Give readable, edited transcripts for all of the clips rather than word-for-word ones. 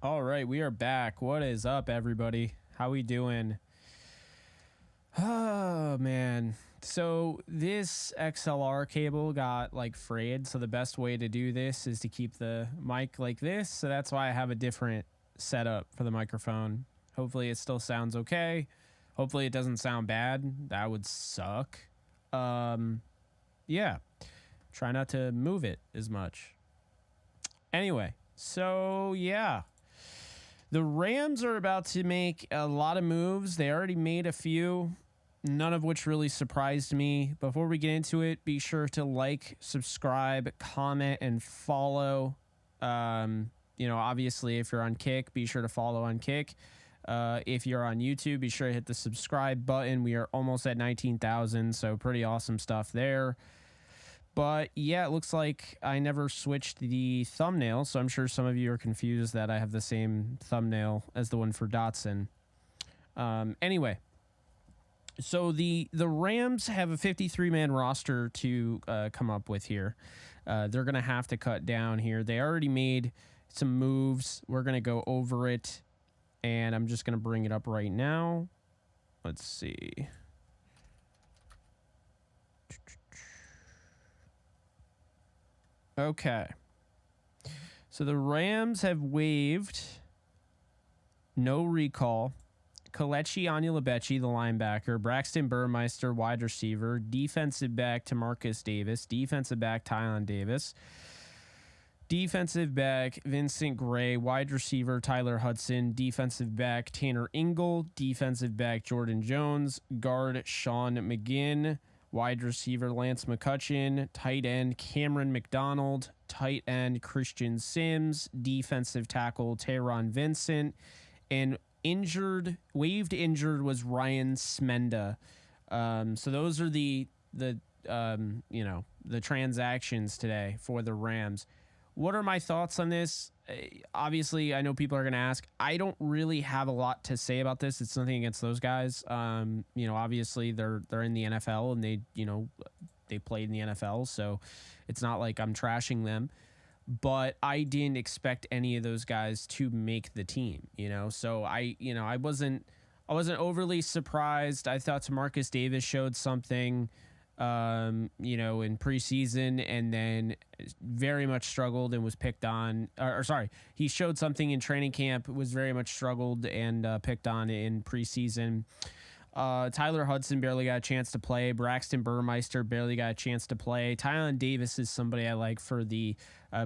All right, we are back. What is up, everybody? How we doing? Oh, man. So this XLR cable got like frayed. So the best way to do this is to keep the mic like this. So that's why I have a different setup for the microphone. Hopefully it still sounds okay. Hopefully it doesn't sound bad. That would suck. Yeah. Try not to move it as much. Anyway, so yeah. The Rams are about to make a lot of moves. They already made a few, none of which really surprised me. Before we get into it, be sure to like, subscribe, comment, and follow. Obviously, if you're on Kick, be sure to follow on Kick. If you're on YouTube, be sure to hit the subscribe button. We are almost at 19,000, so pretty awesome stuff there. But yeah, it looks like I never switched the thumbnail, so I'm sure some of you are confused that I have the same thumbnail as the one for Dotson. Anyway, so the Rams have a 53-man roster to come up with here. They're going to have to cut down here. They already made some moves. We're going to go over it, and I'm just going to bring it up right now. Let's see. Okay. So the Rams have waived no recall. Kelechi Onyelubechi, the linebacker. Braxton Burmeister, wide receiver. Defensive back Tamarcus Davis. Defensive back Tylan Davis. Defensive back Vincent Gray. Wide receiver Tyler Hudson. Defensive back Tanner Ingle. Defensive back Jordan Jones. Guard Sean McGinn. Wide receiver Lance McCutcheon, tight end Cameron McDonald, tight end Christian Sims, defensive tackle Teron Vincent, and waived injured was Ryan Smenda. So those are the transactions today for the Rams. What are my thoughts on this? Obviously, I know people are going to ask. I don't really have a lot to say about this. It's nothing against those guys. Obviously they're in the NFL and they played in the NFL, so it's not like I'm trashing them. But I didn't expect any of those guys to make the team. So I wasn't overly surprised. I thought Tamarcus Davis showed something. In preseason, and then very much struggled and was picked on. He showed something in training camp, was very much struggled and picked on in preseason. Tyler Hudson barely got a chance to play. Braxton Burmeister barely got a chance to play. Tylan Davis is somebody I like for the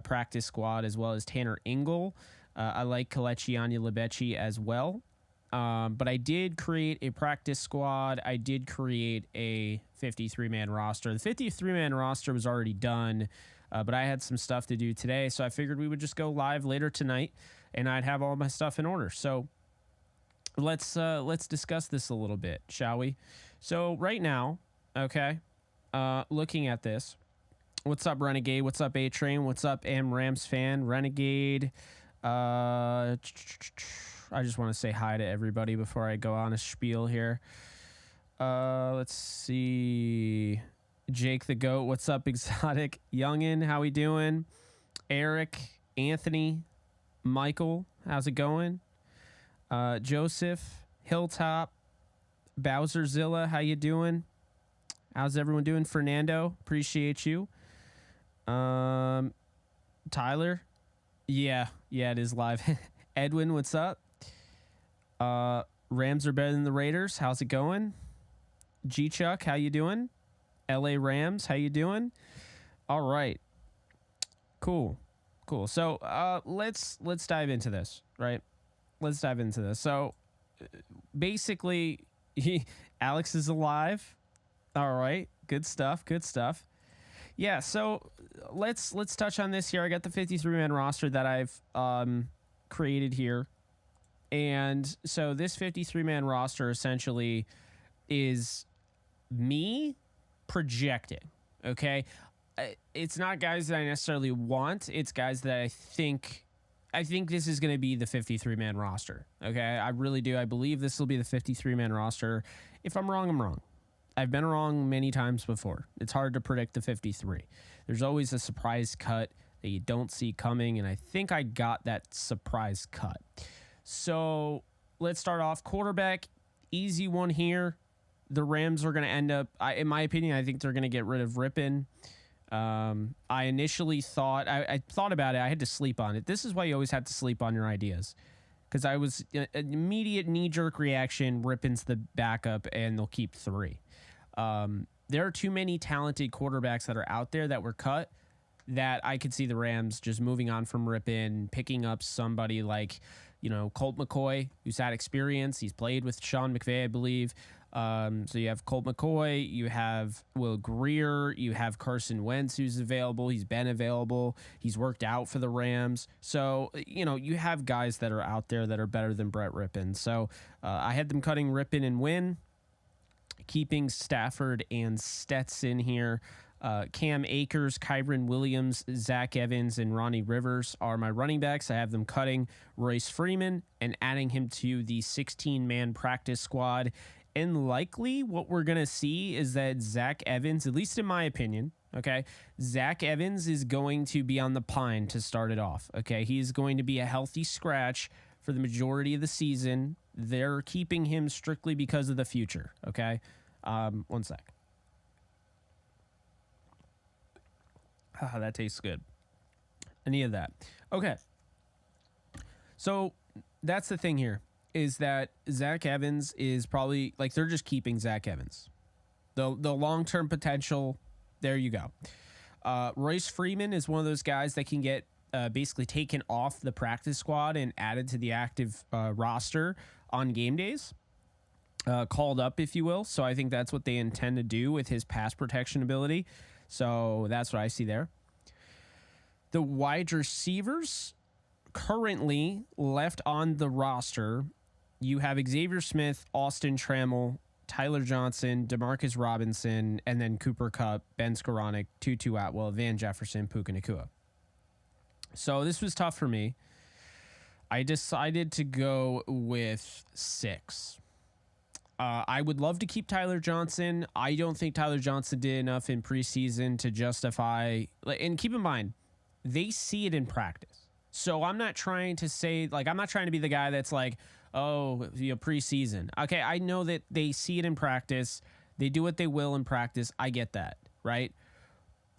practice squad, as well as Tanner Ingle. I like Kelechi Onyelubechi as well. But I did create a practice squad. I did create a 53-man roster. The 53-man roster was already done, but I had some stuff to do today, so I figured we would just go live later tonight, and I'd have all my stuff in order. So let's discuss this a little bit, shall we? So right now, okay, looking at this, what's up, Renegade? What's up, A-Train? What's up, Rams fan? Renegade. I just want to say hi to everybody before I go on a spiel here. Let's see. Jake the Goat, what's up, Exotic? Youngin, how we doing? Eric, Anthony, Michael, how's it going? Joseph, Hilltop, Bowserzilla, how you doing? How's everyone doing? Fernando, appreciate you. Tyler, yeah, it is live. Edwin, what's up? Rams are better than the Raiders. How's it going? G-Chuck, how you doing? LA Rams, how you doing? All right. Cool. So let's dive into this, right? Let's dive into this. So basically, Alex is alive. All right. Good stuff. Yeah, so let's touch on this here. I got the 53-man roster that I've created here. And so this 53-man roster essentially is me projecting, okay? It's not guys that I necessarily want. It's guys that I think this is going to be the 53-man roster, okay? I really do. I believe this will be the 53-man roster. If I'm wrong, I'm wrong. I've been wrong many times before. It's hard to predict the 53. There's always a surprise cut that you don't see coming, and I think I got that surprise cut. So let's start off. Quarterback, easy one here. The Rams are going to end up, in my opinion, I think they're going to get rid of Rippon. I initially thought, I thought about it. I had to sleep on it. This is why you always have to sleep on your ideas. Because I was an immediate knee-jerk reaction, Rippon's the backup, and they'll keep 3. There are too many talented quarterbacks that are out there that were cut that I could see the Rams just moving on from Rippon, picking up somebody like, Colt McCoy, who's had experience. He's played with Sean McVay, I believe. So you have Colt McCoy, you have Will Grier, you have Carson Wentz, who's available. He's been available. He's worked out for the Rams. So, you have guys that are out there that are better than Brett Rippon. So I had them cutting Rippon and Wynn, keeping Stafford and Stetson here. Cam Akers, Kyron Williams, Zach Evans, and Ronnie Rivers are my running backs. I have them cutting Royce Freeman and adding him to the 16-man practice squad. And likely what we're going to see is that Zach Evans, at least in my opinion, okay, Zach Evans is going to be on the pine to start it off, okay? He's going to be a healthy scratch for the majority of the season. They're keeping him strictly because of the future, okay? One sec. Ah, that tastes good. Any of that. Okay. So that's the thing here, is that Zach Evans is probably, they're just keeping Zach Evans. The long-term potential, there you go. Royce Freeman is one of those guys that can get basically taken off the practice squad and added to the active roster on game days. Called up, if you will. So I think that's what they intend to do with his pass protection ability. So that's what I see there. The wide receivers currently left on the roster, you have Xavier Smith, Austin Trammell, Tyler Johnson, Demarcus Robinson, and then Cooper Kupp, Ben Skoranek, Tutu Atwell, Van Jefferson, Puka Nacua. So this was tough for me. I decided to go with 6. I would love to keep Tyler Johnson. I don't think Tyler Johnson did enough in preseason to justify. And keep in mind, they see it in practice. So I'm not trying to say, I'm not trying to be the guy that's like, oh, preseason. Okay, I know that they see it in practice. They do what they will in practice. I get that, right?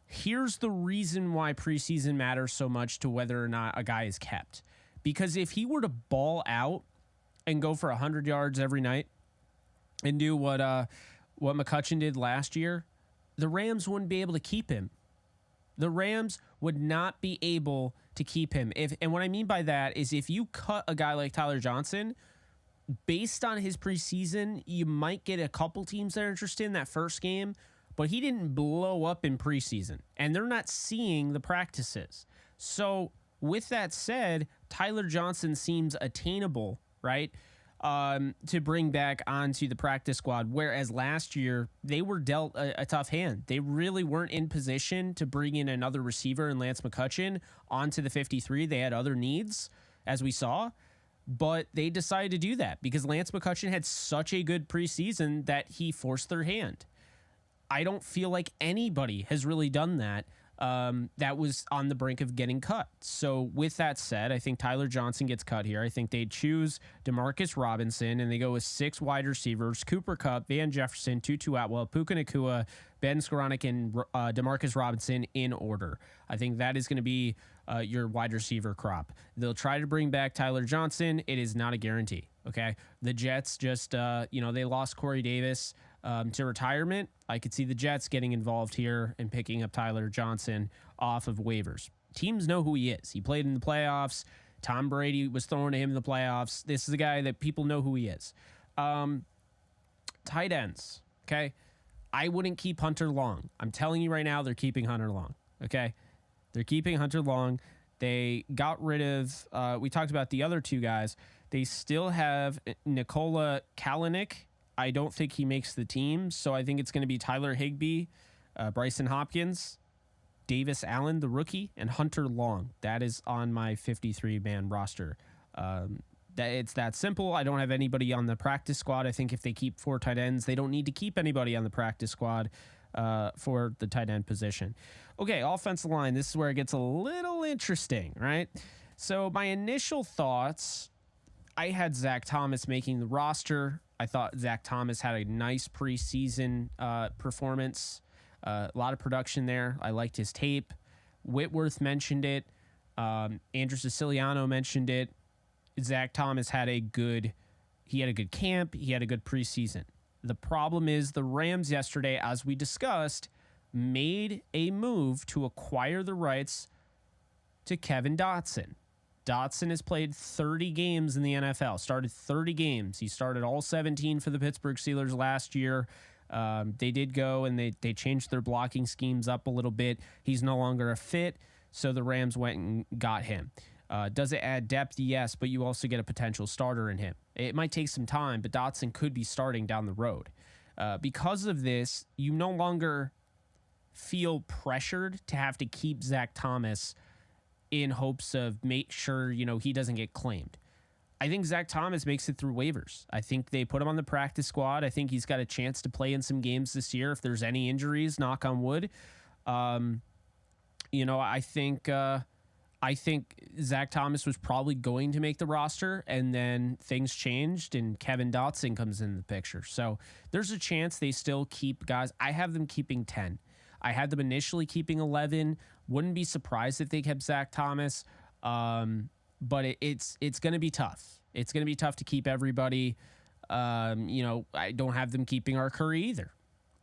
Here's the reason why preseason matters so much to whether or not a guy is kept. Because if he were to ball out and go for 100 yards every night, and do what McCutchen did last year, the Rams wouldn't be able to keep him. The Rams would not be able to keep him. And what I mean by that is if you cut a guy like Tyler Johnson, based on his preseason, you might get a couple teams that are interested in that first game, but he didn't blow up in preseason, and they're not seeing the practices. So with that said, Tyler Johnson seems attainable, right? To bring back onto the practice squad, whereas last year they were dealt a tough hand. They really weren't in position to bring in another receiver and Lance McCutchen onto the 53. They had other needs, as we saw, but they decided to do that because Lance McCutchen had such a good preseason that he forced their hand. I don't feel like anybody has really done that. That was on the brink of getting cut. So with that said, I think Tyler Johnson gets cut here. I think they choose Demarcus Robinson and they go with 6 wide receivers, Cooper Kupp, Van Jefferson, Tutu Atwell, Puka Nacua, Ben Skoranek, and Demarcus Robinson in order. I think that is going to be your wide receiver crop. They'll try to bring back Tyler Johnson. It is not a guarantee. Okay. The Jets just, they lost Corey Davis to retirement. I could see the Jets getting involved here and picking up Tyler Johnson off of waivers. Teams know who he is. He played in the playoffs. Tom Brady was throwing to him in the playoffs. This is a guy that people know who he is. Tight ends, okay? I wouldn't keep Hunter Long. I'm telling you right now, they're keeping Hunter Long, okay? They're keeping Hunter Long. They got rid of, we talked about the other 2 guys. They still have Nikola Kalanick. I don't think he makes the team, so I think it's going to be Tyler Higbee, Bryson Hopkins, Davis Allen, the rookie, and Hunter Long. That is on my 53-man roster. It's that simple. I don't have anybody on the practice squad. I think if they keep 4 tight ends, they don't need to keep anybody on the practice squad. for the tight end position. Okay, offensive line. This is where it gets a little interesting, right? So my initial thoughts, I had Zach Thomas making the roster. I thought Zach Thomas had a nice preseason performance. A lot of production there. I liked his tape. Whitworth mentioned it. Andrew Siciliano mentioned it. Zach Thomas had a good camp. He had a good preseason. The problem is the Rams yesterday, as we discussed, made a move to acquire the rights to Kevin Dotson. Dotson has played 30 games in the NFL, started 30 games. He started all 17 for the Pittsburgh Steelers last year. They did go and they changed their blocking schemes up a little bit. He's no longer a fit, so the Rams went and got him. Does it add depth? Yes, but you also get a potential starter in him. It might take some time, but Dotson could be starting down the road. Because of this, you no longer feel pressured to have to keep Zach Thomas in hopes of make sure, he doesn't get claimed. I think Zach Thomas makes it through waivers. I think they put him on the practice squad. I think he's got a chance to play in some games this year if there's any injuries, knock on wood. I think Zach Thomas was probably going to make the roster, and then things changed, and Kevin Dotson comes in the picture. So there's a chance they still keep guys. I have them keeping 10. I had them initially keeping 11. Wouldn't be surprised if they kept Zach Thomas, but it's going to be tough. It's going to be tough to keep everybody. I don't have them keeping our Curry either.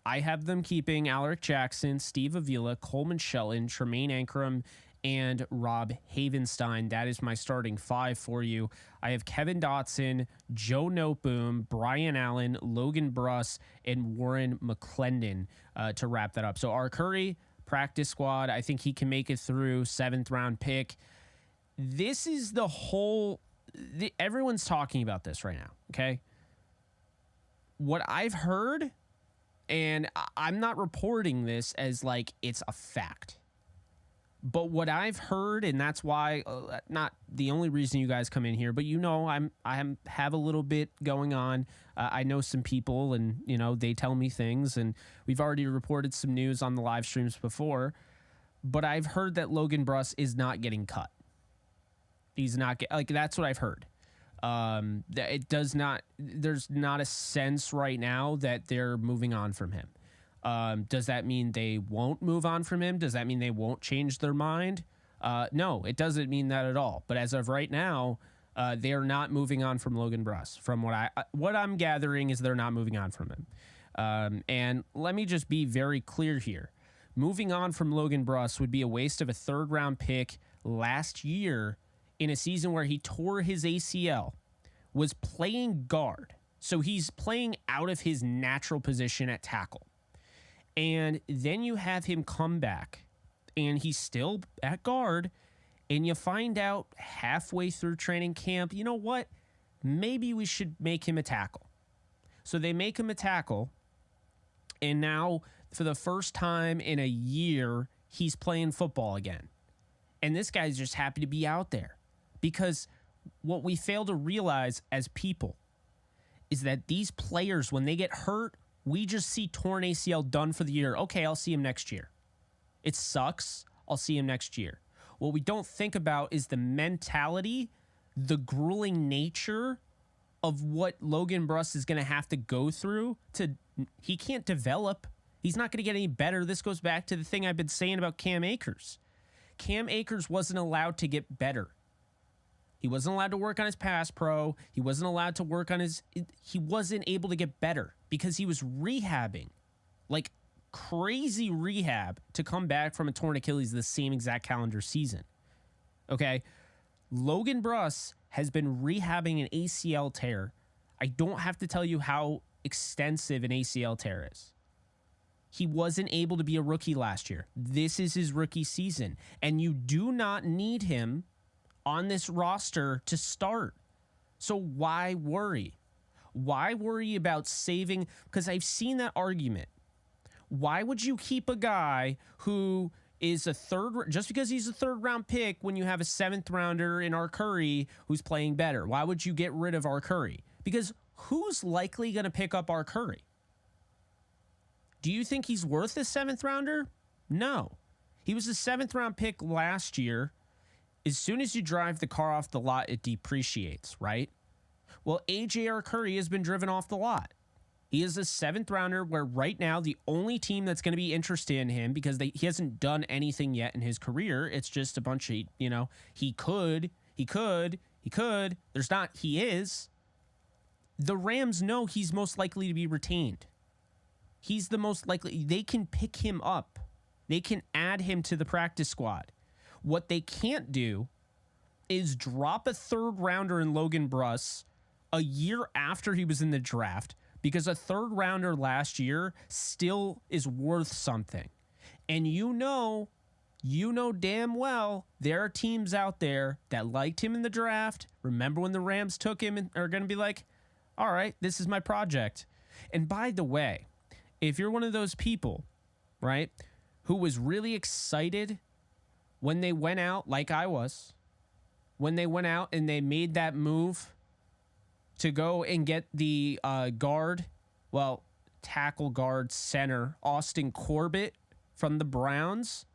I have them keeping Alaric Jackson, Steve Avila, Coleman Shelton, Tremaine Ankrum, and Rob Havenstein. That is my starting 5 for you. I have Kevin Dotson, Joe Noteboom, Brian Allen, Logan Bruss, and Warren McClendon to wrap that up. So our Curry practice squad, I think he can make it through, 7th round pick. This is the whole... everyone's talking about this right now, okay? What I've heard, and I'm not reporting this as like it's a fact, but what I've heard, and that's why not the only reason you guys come in here, but I have a little bit going on. I know some people, and they tell me things, and we've already reported some news on the live streams before. But I've heard that Logan Bruss is not getting cut. He's not that's what I've heard. It does not. There's not a sense right now that they're moving on from him. Does that mean they won't move on from him? Does that mean they won't change their mind? No, it doesn't mean that at all. But as of right now, they are not moving on from Logan Bruss. From what I'm gathering is they're not moving on from him. And let me just be very clear here. Moving on from Logan Bruss would be a waste of a 3rd round pick last year in a season where he tore his ACL, was playing guard. So he's playing out of his natural position at tackle. And then you have him come back, and he's still at guard, and you find out halfway through training camp, you know what? Maybe we should make him a tackle. So they make him a tackle, and now for the first time in a year, he's playing football again. And this guy's just happy to be out there, because what we fail to realize as people is that these players, when they get hurt, we just see torn ACL, done for the year. Okay, I'll see him next year. It sucks. I'll see him next year. What we don't think about is the mentality, the grueling nature of what Logan Bruss is going to have to go through. He can't develop. He's not going to get any better. This goes back to the thing I've been saying about Cam Akers. Cam Akers wasn't allowed to get better. He wasn't allowed to work on his pass pro. He wasn't allowed to work on he wasn't able to get better because he was rehabbing, like crazy rehab, to come back from a torn Achilles the same exact calendar season. Okay. Logan Bruss has been rehabbing an ACL tear. I don't have to tell you how extensive an ACL tear is. He wasn't able to be a rookie last year. This is his rookie season, and you do not need him on this roster to start. So why worry? Why worry about saving? Because I've seen that argument. Why would you keep a guy who is just because he's a 3rd round pick when you have a 7th rounder in our Curry who's playing better? Why would you get rid of our Curry? Because who's likely going to pick up our Curry? Do you think he's worth a 7th rounder? No. He was a 7th round pick last year. As soon as you drive the car off the lot, it depreciates, right? Well, A.J. Arcuri has been driven off the lot. He is a 7th rounder where right now the only team that's going to be interested in him, because he hasn't done anything yet in his career, it's just a bunch of, he could. There's not, he is. The Rams know he's most likely to be retained. He's the most likely. They can pick him up. They can add him to the practice squad. What they can't do is drop a 3rd rounder in Logan Bruss a year after he was in the draft, because a 3rd rounder last year still is worth something. And you know damn well there are teams out there that liked him in the draft. Remember when the Rams took him and are going to be like, all right, this is my project. And by the way, if you're one of those people, right, who was really excited when they went out, like I was, when they went out and they made that move to go and get the tackle guard center, Austin Corbett from the Browns,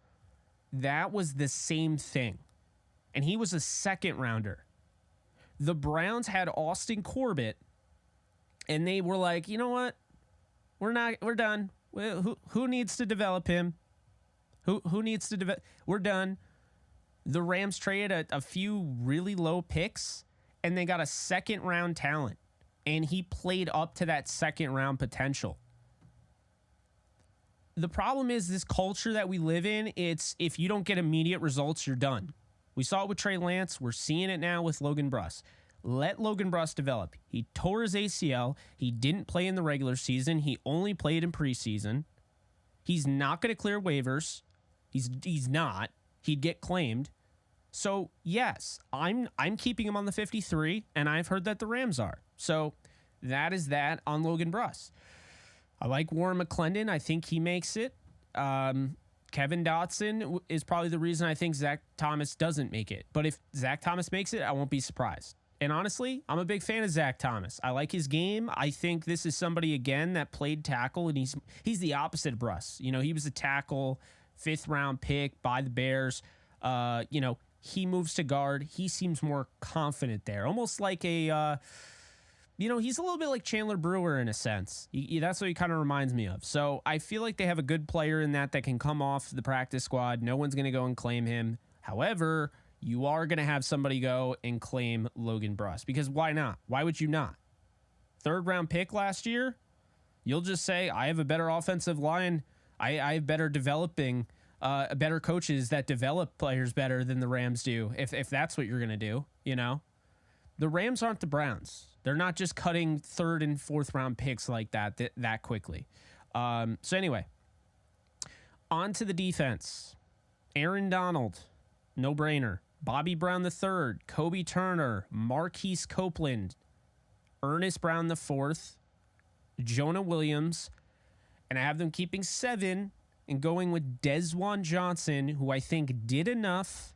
that was the same thing. And he was a 2nd rounder. The Browns had Austin Corbett, and they were like, you know what? We're done. Who needs to develop him? Who needs to develop? We're done. The Rams traded a few really low picks, and they got a 2nd round talent, and he played up to that 2nd round potential. The problem is this culture that we live in, it's if you don't get immediate results, you're done. We saw it with Trey Lance. We're seeing it now with Logan Bruss. Let Logan Bruss develop. He tore his ACL. He didn't play in the regular season. He only played in preseason. He's not going to clear waivers. He's not. He'd get claimed. So, yes, I'm keeping him on the 53, and I've heard that the Rams are. So, that is that on Logan Bruss. I like Warren McClendon. I think he makes it. Kevin Dotson is probably the reason I think Zach Thomas doesn't make it. But if Zach Thomas makes it, I won't be surprised. And honestly, I'm a big fan of Zach Thomas. I like his game. I think this is somebody, again, that played tackle, and he's the opposite of Bruss. He was a tackle, 5th round pick by the Bears. He moves to guard. He seems more confident there. Almost like a, he's a little bit like Chandler Brewer in a sense. That's what he kind of reminds me of. So I feel like they have a good player in that can come off the practice squad. No one's going to go and claim him. However, you are going to have somebody go and claim Logan Bruss, because why not? Why would you not? 3rd round pick last year, you'll just say, I have a better offensive line. I have better developing, better coaches that develop players better than the Rams do. If that's what you're going to do, the Rams aren't the Browns. They're not just cutting 3rd and 4th round picks like that quickly. So anyway, on to the defense. Aaron Donald, no brainer. Bobby Brown III, Kobe Turner, Marquise Copeland, Ernest Brown IV, Jonah Williams, and I have them keeping 7 and going with Desjuan Johnson, who I think did enough.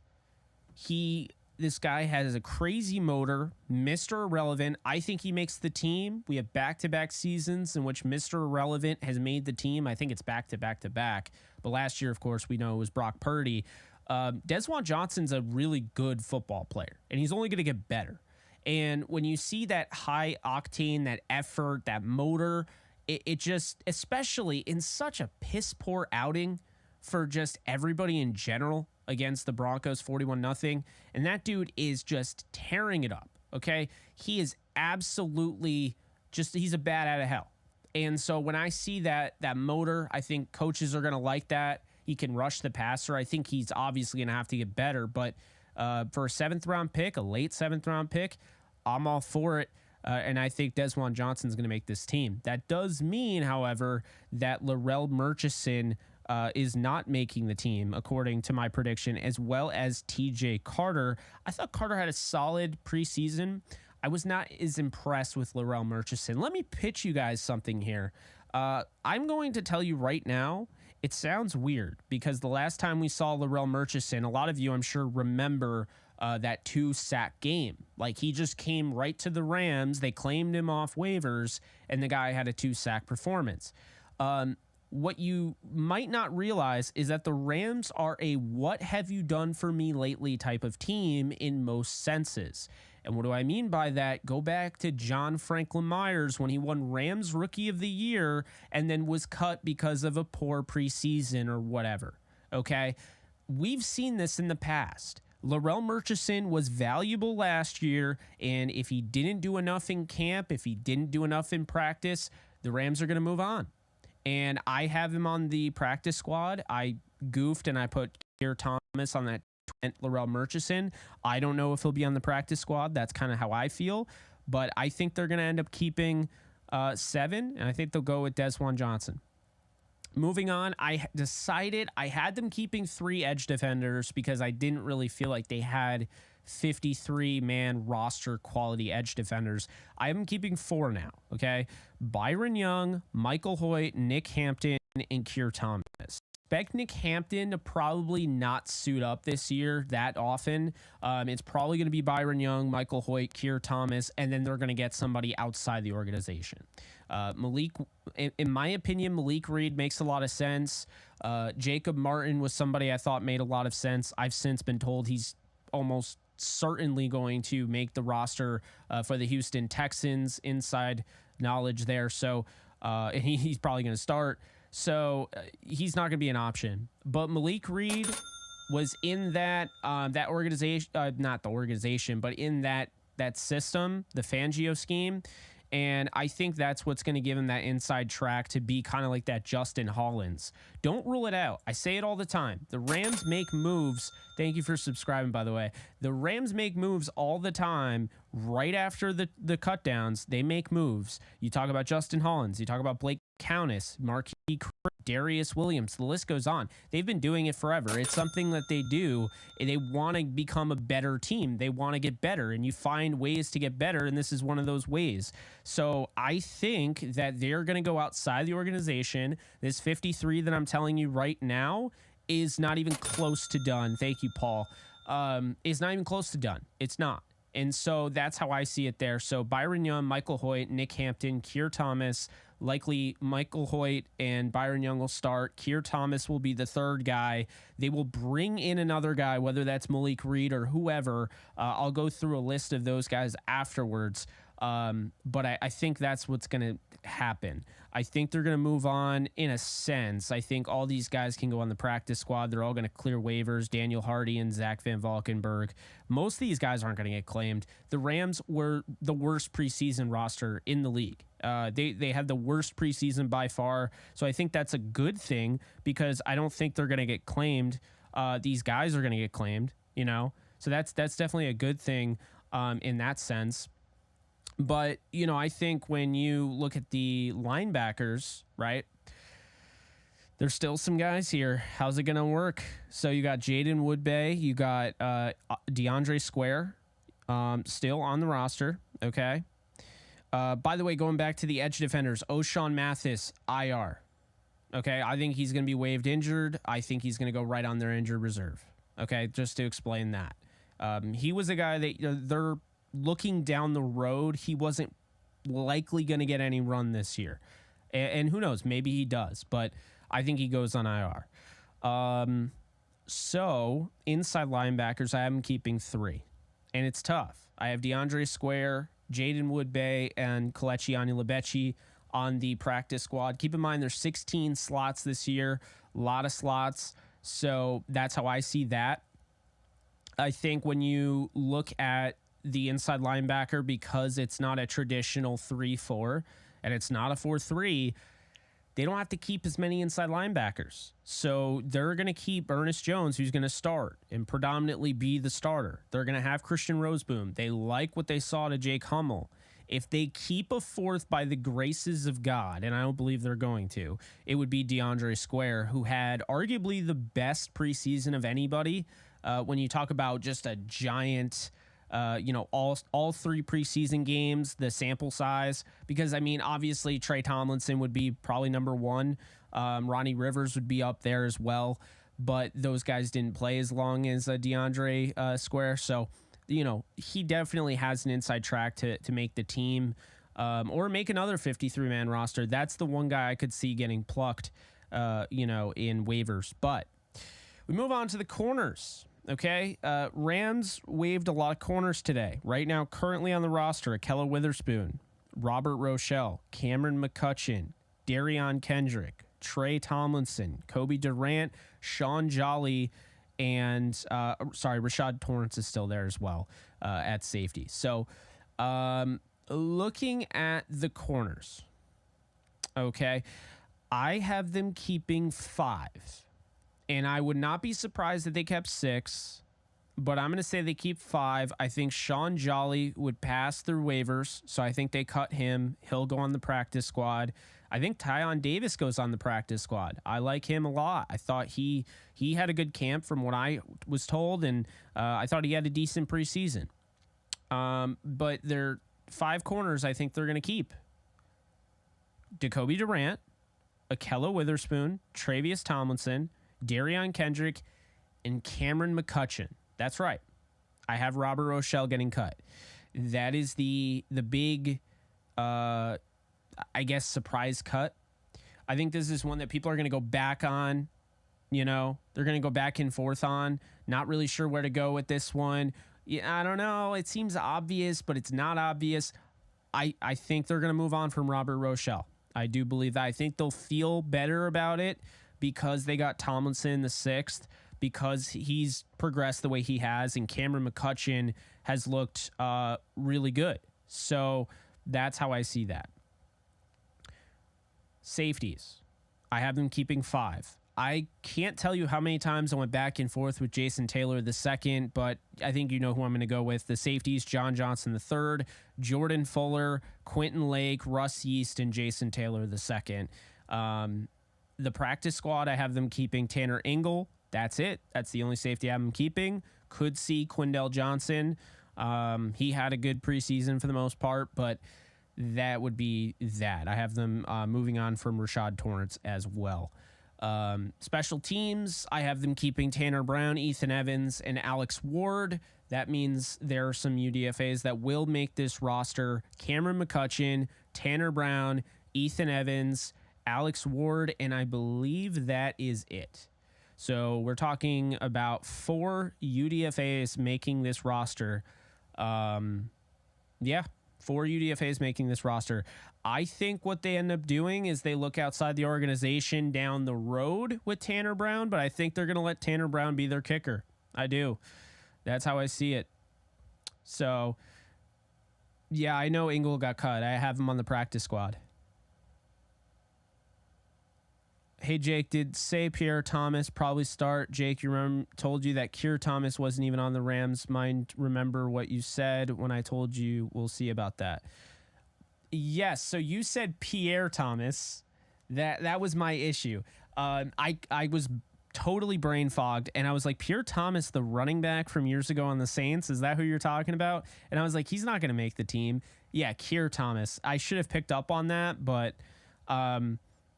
This guy has a crazy motor, Mr. Irrelevant. I think he makes the team. We have back-to-back seasons in which Mr. Irrelevant has made the team. I think it's back-to-back-to-back. But last year, of course, we know it was Brock Purdy. Desjuan Johnson's a really good football player, and he's only going to get better. And when you see that high octane, that effort, that motor, it just, especially in such a piss-poor outing for just everybody in general against the Broncos, 41-0, and that dude is just tearing it up, okay? He is absolutely he's a bat out of hell. And so when I see that motor, I think coaches are going to like that. He can rush the passer. I think he's obviously going to have to get better, but for a 7th round pick, a late 7th round pick, I'm all for it. And I think Desjuan Johnson's going to make this team. That does mean, however, that Larrell Murchison is not making the team, according to my prediction, as well as TJ Carter. I thought Carter had a solid preseason. I was not as impressed with Larrell Murchison. Let me pitch you guys something here. I'm going to tell you right now, it sounds weird because the last time we saw Larrell Murchison, a lot of you, I'm sure, remember that 2-sack game. Like, he just came right to the Rams. They claimed him off waivers, and the guy had a 2-sack performance. what you might not realize is that the Rams are a what have you done for me lately type of team in most senses. And what do I mean by that? Go back to John Franklin Myers when he won Rams Rookie of the Year and then was cut because of a poor preseason or whatever. Okay? We've seen this in the past. Larrell Murchison was valuable last year, and if he didn't do enough in camp, if he didn't do enough in practice, the Rams are going to move on. And I have him on the practice squad. I goofed and I put Keir Thomas on that Larrell Murchison. I don't know if he'll be on the practice squad. That's kind of how I feel. But I think they're going to end up keeping 7, and I think they'll go with Desjuan Johnson. Moving on, I decided I had them keeping 3 edge defenders because I didn't really feel like they had 53-man roster quality edge defenders. I am keeping 4 now, okay? Byron Young, Michael Hoyt, Nick Hampton, and Keir Thomas. Expect Nick Hampton to probably not suit up this year that often. It's probably going to be Byron Young, Michael Hoyt, Keir Thomas, and then they're going to get somebody outside the organization. Malik, in my opinion, Malik Reed makes a lot of sense. Jacob Martin was somebody I thought made a lot of sense. I've since been told he's almost certainly going to make the roster for the Houston Texans. Inside knowledge there. So he's probably going to start. So he's not going to be an option. But Malik Reed was in that that organization, not the organization, but in that system, the Fangio scheme. And I think that's what's going to give him that inside track to be kind of like that Justin Hollins. Don't rule it out. I say it all the time. The Rams make moves. Thank you for subscribing, by the way. The Rams make moves all the time right after the cut downs. They make moves. You talk about Justin Hollins. You talk about Blake Countess, Marquis Darius Williams. The list goes on. They've been doing it forever. It's something that they do. They want to become a better team. They want to get better, and you find ways to get better, and this is one of those ways. So I think that they're going to go outside the organization. This 53 that I'm telling you right now is not even close to done. Thank you, Paul. It's not even close to done. It's not. And so that's how I see it there. So Byron Young, Michael Hoyt, Nick Hampton, Keir Thomas, likely Michael Hoyt and Byron Young will start. Keir Thomas will be the third guy. They will bring in another guy, whether that's Malik Reed or whoever. I'll go through a list of those guys afterwards. But I think that's what's going to happen. I think they're going to move on in a sense. I think all these guys can go on the practice squad. They're all going to clear waivers. Daniel Hardy and Zach Van Valkenburg. Most of these guys aren't going to get claimed. The Rams were the worst preseason roster in the league. They had the worst preseason by far. So I think that's a good thing because I don't think they're going to get claimed. These guys are going to get claimed, you know? So that's definitely a good thing in that sense. But, you know, I think when you look at the linebackers, right, there's still some guys here. How's it going to work? So you got Jaden Woodbay. You got DeAndre Square still on the roster. Okay. By the way, going back to the edge defenders, O'Shawn Mathis, IR. Okay. I think he's going to be waived injured. I think he's going to go right on their injured reserve. Okay. Just to explain that. He was a guy that they're looking down the road. He wasn't likely going to get any run this year. And who knows? Maybe he does. But I think he goes on IR. So inside linebackers, I have him keeping 3. And it's tough. I have DeAndre Square, Jaden Woodbay, and Kelechi Anilebechi on the practice squad. Keep in mind, there's 16 slots this year. A lot of slots. So that's how I see that. I think when you look at the inside linebacker, because it's not a traditional 3-4 and it's not a 4-3, they don't have to keep as many inside linebackers. So they're going to keep Ernest Jones, who's going to start and predominantly be the starter. They're going to have Christian Roseboom. They like what they saw to Jake Hummel. If they keep a 4th by the graces of God, and I don't believe they're going to, it would be DeAndre Square, who had arguably the best preseason of anybody. When you talk about just a giant, all 3 preseason games, the sample size, because I mean, obviously Trey Tomlinson would be probably number 1. Ronnie Rivers would be up there as well, but those guys didn't play as long as DeAndre Square. So, you know, he definitely has an inside track to make the team or make another 53-man roster. That's the one guy I could see getting plucked. in waivers. But we move on to the corners. Okay, Rams waived a lot of corners today. Right now, currently on the roster, Akella Witherspoon, Robert Rochelle, Cameron McCutcheon, Darion Kendrick, Trey Tomlinson, Kobe Durant, Sean Jolly, and Rashad Torrance is still there as well at safety. So looking at the corners, okay, I have them keeping 5. And I would not be surprised if they kept 6, but I'm going to say they keep 5. I think Sean Jolly would pass through waivers, so I think they cut him. He'll go on the practice squad. I think Tyon Davis goes on the practice squad. I like him a lot. I thought he had a good camp from what I was told, and I thought he had a decent preseason. But their 5 corners I think they're going to keep. Jacoby Durant, Akella Witherspoon, Travius Tomlinson, Darion Kendrick, and Cameron McCutcheon. That's right. I have Robert Rochelle getting cut. That is the big, I guess, surprise cut. I think this is one that people are going to go back on. They're going to go back and forth on. Not really sure where to go with this one. Yeah, I don't know. It seems obvious, but it's not obvious. I think they're going to move on from Robert Rochelle. I do believe that. I think they'll feel better about it because they got Tomlinson the 6th, because he's progressed the way he has, and Cameron McCutcheon has looked really good. So that's how I see that. Safeties, I have them keeping 5. I can't tell you how many times I went back and forth with Jason Taylor the 2nd, but I think you know who I'm going to go with. The safeties, John Johnson the 3rd, Jordan Fuller, Quentin Lake, Russ Yeast, and Jason Taylor the 2nd. The practice squad, I have them keeping Tanner Engel. That's it. That's the only safety I have them keeping. Could see Quindell Johnson. He had a good preseason for the most part, but that would be that. I have them moving on from Rashad Torrance as well. Special teams, I have them keeping Tanner Brown, Ethan Evans, and Alex Ward. That means there are some UDFAs that will make this roster. Cameron McCutcheon, Tanner Brown, Ethan Evans, Alex Ward, and I believe that is it. So we're talking about 4 UDFAs making this roster. 4 UDFAs making this roster. I think what they end up doing is they look outside the organization down the road with Tanner Brown, but I think they're going to let Tanner Brown be their kicker. I do. That's how I see it. So, yeah, I know Engel got cut. I have him on the practice squad. Hey, Jake, did say Pierre Thomas probably start? Jake, told you that Keir Thomas wasn't even on the Rams. Remember what you said when I told you we'll see about that. Yes, so you said Pierre Thomas. That was my issue. I was totally brain fogged, and I was like, Pierre Thomas, the running back from years ago on the Saints, is that who you're talking about? And I was like, he's not going to make the team. Yeah, Keir Thomas. I should have picked up on that, but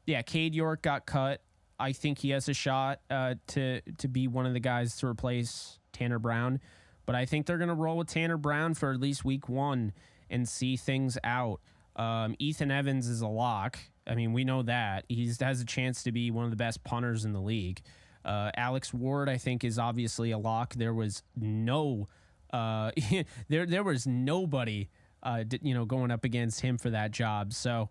yeah, Cade York got cut. I think he has a shot to be one of the guys to replace Tanner Brown, but I think they're going to roll with Tanner Brown for at least week 1 and see things out. Ethan Evans is a lock. I mean, we know that. He has a chance to be one of the best punters in the league. Alex Ward, I think, is obviously a lock. There was no there was nobody going up against him for that job. So,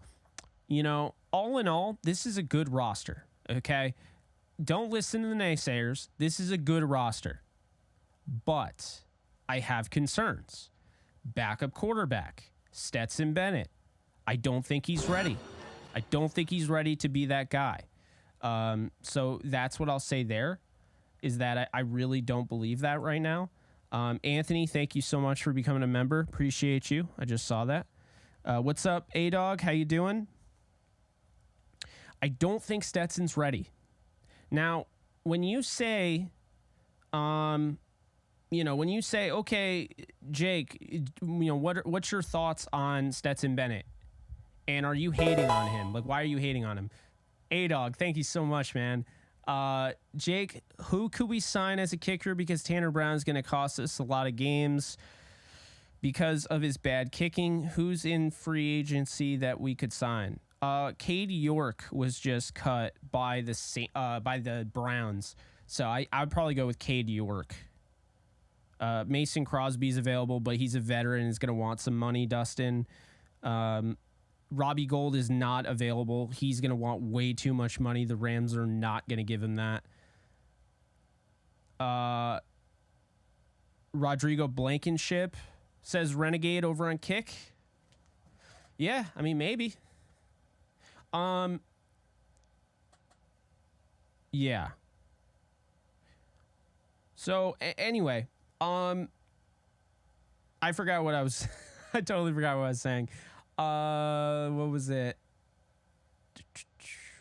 all in all, this is a good roster, okay? Don't listen to the naysayers. This is a good roster. But I have concerns. Backup quarterback, Stetson Bennett. I don't think he's ready. I don't think he's ready to be that guy. So that's what I'll say there, is that I really don't believe that right now. Anthony, thank you so much for becoming a member. Appreciate you. I just saw that. What's up, A-Dog? How you doing? I don't think Stetson's ready. Now, when you say, okay, Jake, what's your thoughts on Stetson Bennett? And are you hating on him? Like, why are you hating on him? A-Dog, thank you so much, man. Jake, who could we sign as a kicker? Because Tanner Brown's going to cost us a lot of games because of his bad kicking. Who's in free agency that we could sign? Cade York was just cut by the Browns, so I'd probably go with Cade York. Mason Crosby's available, but he's a veteran. He's going to want some money, Dustin. Robbie Gould is not available. He's going to want way too much money. The Rams are not going to give him that. Rodrigo Blankenship says Renegade over on Kick. Yeah, I mean, maybe. Yeah. So anyway, I forgot what I was. I totally forgot what I was saying. What was it?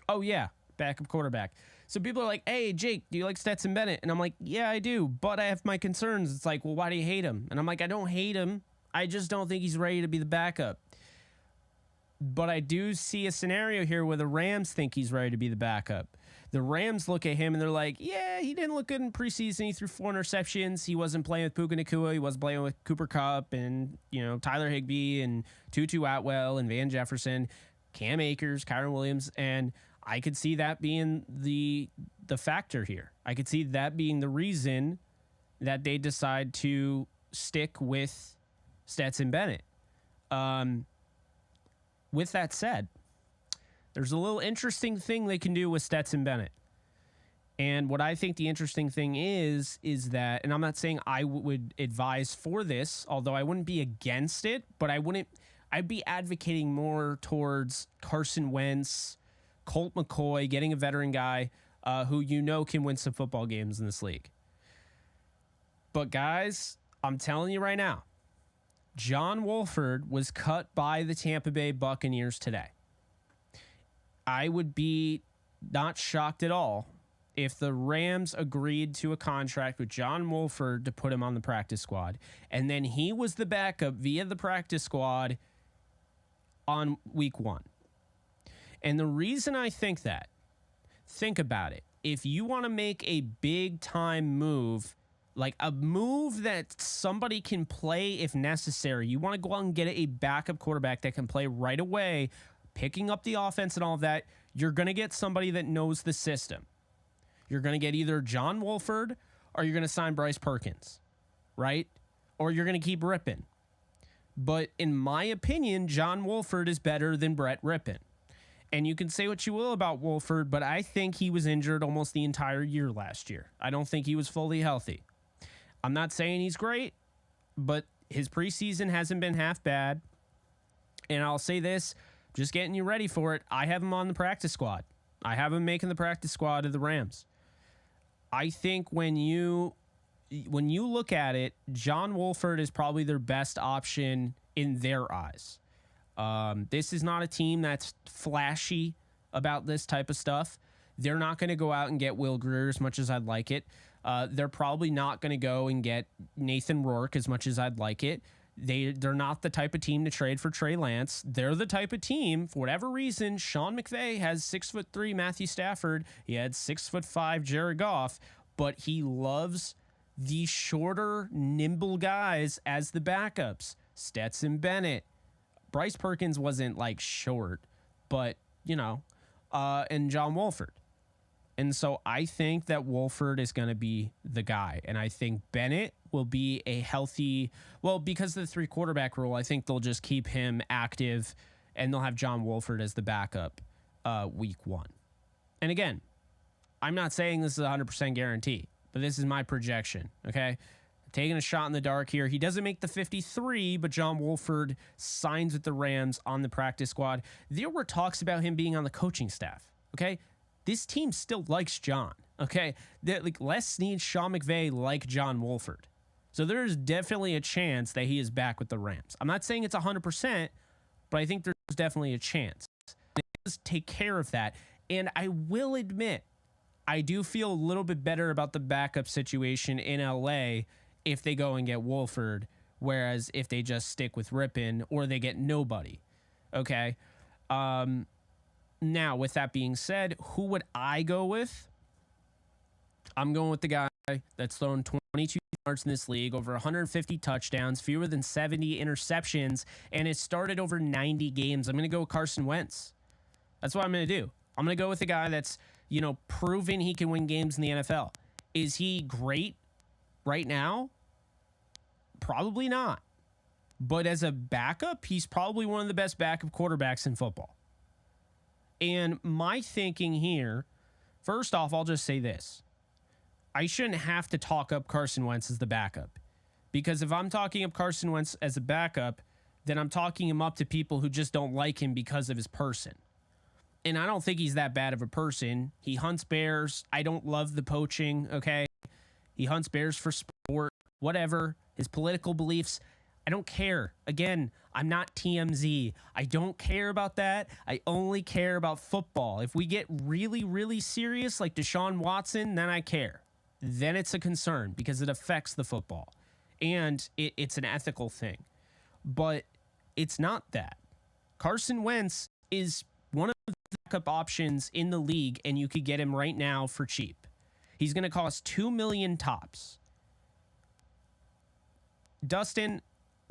Oh yeah, backup quarterback. So people are like, "Hey, Jake, do you like Stetson Bennett?" And I'm like, "Yeah, I do, but I have my concerns." It's like, "Well, why do you hate him?" And I'm like, "I don't hate him. I just don't think he's ready to be the backup." But I do see a scenario here where the Rams think he's ready to be the backup. The Rams look at him and they're like, "Yeah, he didn't look good in preseason. He threw 4 interceptions. He wasn't playing with Puka Nacua. He wasn't playing with Cooper Kupp and, Tyler Higbee and Tutu Atwell and Van Jefferson, Cam Akers, Kyron Williams." And I could see that being the factor here. I could see that being the reason that they decide to stick with Stetson Bennett. With that said, there's a little interesting thing they can do with Stetson Bennett. And what I think the interesting thing is that, and I'm not saying I would advise for this, although I wouldn't be against it, but I'd be advocating more towards Carson Wentz, Colt McCoy, getting a veteran guy who can win some football games in this league. But guys, I'm telling you right now, John Wolford was cut by the Tampa Bay Buccaneers today. I would be not shocked at all if the Rams agreed to a contract with John Wolford to put him on the practice squad, and then he was the backup via the practice squad on week 1. And the reason I think that, think about it. If you want to make a big time move, like a move that somebody can play if necessary, you want to go out and get a backup quarterback that can play right away, picking up the offense and all of that, you're going to get somebody that knows the system. You're going to get either John Wolford or you're going to sign Bryce Perkins, right? Or you're going to keep Rippon. But in my opinion, John Wolford is better than Brett Rippon. And you can say what you will about Wolford, but I think he was injured almost the entire year last year. I don't think he was fully healthy. I'm not saying he's great, but his preseason hasn't been half bad. And I'll say this, just getting you ready for it, I have him on the practice squad. I have him making the practice squad of the Rams. I think when you look at it, John Wolford is probably their best option in their eyes. This is not a team that's flashy about this type of stuff. They're not going to go out and get Will Grier as much as I'd like it. They're probably not going to go and get Nathan Rourke as much as I'd like it. They're not the type of team to trade for Trey Lance. They're the type of team, for whatever reason, Sean McVay has 6'3" Matthew Stafford. He had 6'5" Jared Goff, but he loves the shorter, nimble guys as the backups. Stetson Bennett. Bryce Perkins wasn't like short, but and John Wolford. And so I think that Wolford is going to be the guy. And I think Bennett will be a healthy, because of the 3 quarterback rule, I think they'll just keep him active and they'll have John Wolford as the backup week 1. And again, I'm not saying this is a 100% guarantee, but this is my projection. Okay. Taking a shot in the dark here. He doesn't make the 53, but John Wolford signs with the Rams on the practice squad. There were talks about him being on the coaching staff. Okay. This team still likes John. Okay. Les needs Sean McVay like John Wolford. So there's definitely a chance that he is back with the Rams. I'm not saying it's 100%, but I think there's definitely a chance. It does take care of that. And I will admit, I do feel a little bit better about the backup situation in LA if they go and get Wolford, whereas if they just stick with Rippon or they get nobody. Okay. Now, with that being said, who would I go with? I'm going with the guy that's thrown 22 yards in this league, over 150 touchdowns, fewer than 70 interceptions, and has started over 90 games. I'm going to go with Carson Wentz. That's what I'm going to do. I'm going to go with a guy that's, proven he can win games in the NFL. Is he great right now? Probably not. But as a backup, he's probably one of the best backup quarterbacks in football. And my thinking here, first off, I'll just say this. I shouldn't have to talk up Carson Wentz as the backup. Because if I'm talking up Carson Wentz as a backup, then I'm talking him up to people who just don't like him because of his person. And I don't think he's that bad of a person. He hunts bears. I don't love the poaching, okay? He hunts bears for sport, whatever. His political beliefs, I don't care. Again, I'm not TMZ. I don't care about that. I only care about football. If we get really, really serious like Deshaun Watson, then I care. Then it's a concern because it affects the football. And it's an ethical thing. But it's not that. Carson Wentz is one of the backup options in the league, and you could get him right now for cheap. He's going to cost $2 million tops. Dustin,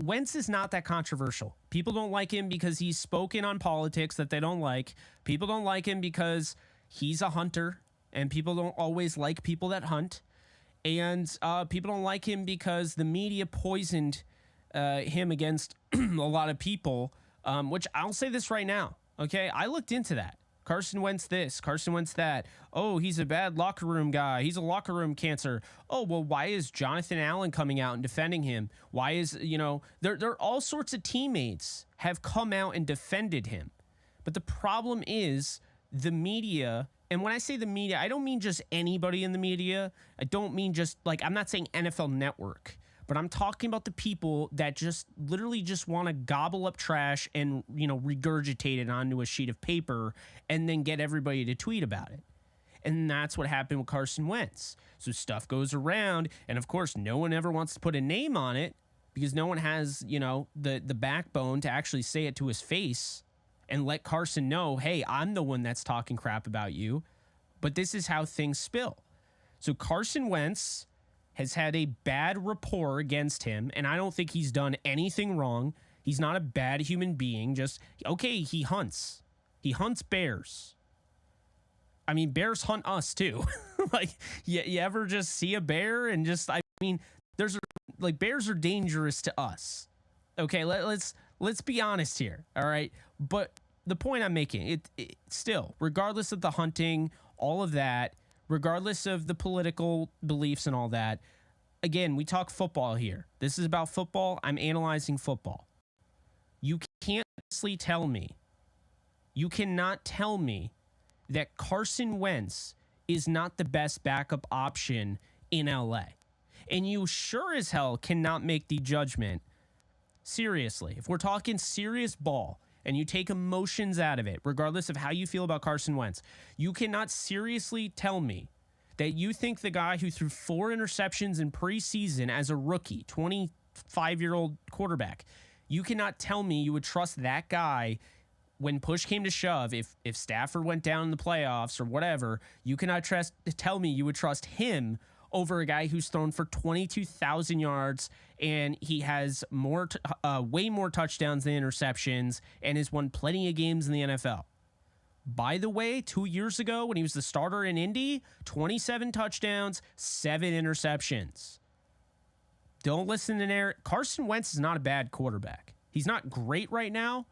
Wentz is not that controversial. People don't like him because he's spoken on politics that they don't like. People don't like him because he's a hunter, and people don't always like people that hunt. And people don't like him because the media poisoned him against a lot of people, which I'll say this right now. Okay, I looked into that. Carson Wentz this, Carson Wentz that. Oh, he's a bad locker room guy. He's a locker room cancer. Oh, well, why is Jonathan Allen coming out and defending him? Why is, there are all sorts of teammates have come out and defended him. But the problem is the media, and when I say the media, I don't mean just anybody in the media. I don't mean just, I'm not saying NFL Network. But I'm talking about the people that just literally just want to gobble up trash and, regurgitate it onto a sheet of paper and then get everybody to tweet about it. And that's what happened with Carson Wentz. So stuff goes around. And of course, no one ever wants to put a name on it because no one has, the backbone to actually say it to his face and let Carson know, hey, I'm the one that's talking crap about you. But this is how things spill. So Carson Wentz has had a bad rapport against him, and I don't think he's done anything wrong. He's not a bad human being. He hunts. He hunts bears. I mean, bears hunt us too. You ever just see a bear and bears are dangerous to us. Okay, let's be honest here, all right? But the point I'm making, it still, regardless of the hunting, all of that, regardless of the political beliefs and all that, again, we talk football here. This is about football. I'm analyzing football. You can't tell me, you cannot tell me that Carson Wentz is not the best backup option in LA. And you sure as hell cannot make the judgment. Seriously, if we're talking serious ball, and you take emotions out of it, regardless of how you feel about Carson Wentz, you cannot seriously tell me that you think the guy who threw 4 interceptions in preseason as a rookie, 25-year-old quarterback, you cannot tell me you would trust that guy when push came to shove. If Stafford went down in the playoffs or whatever, you cannot tell me you would trust him over a guy who's thrown for 22,000 yards and he has way more touchdowns than interceptions and has won plenty of games in the NFL. By the way, 2 years ago when he was the starter in Indy, 27 touchdowns, 7 interceptions. Don't listen to Eric. Carson Wentz is not a bad quarterback. He's not great right now.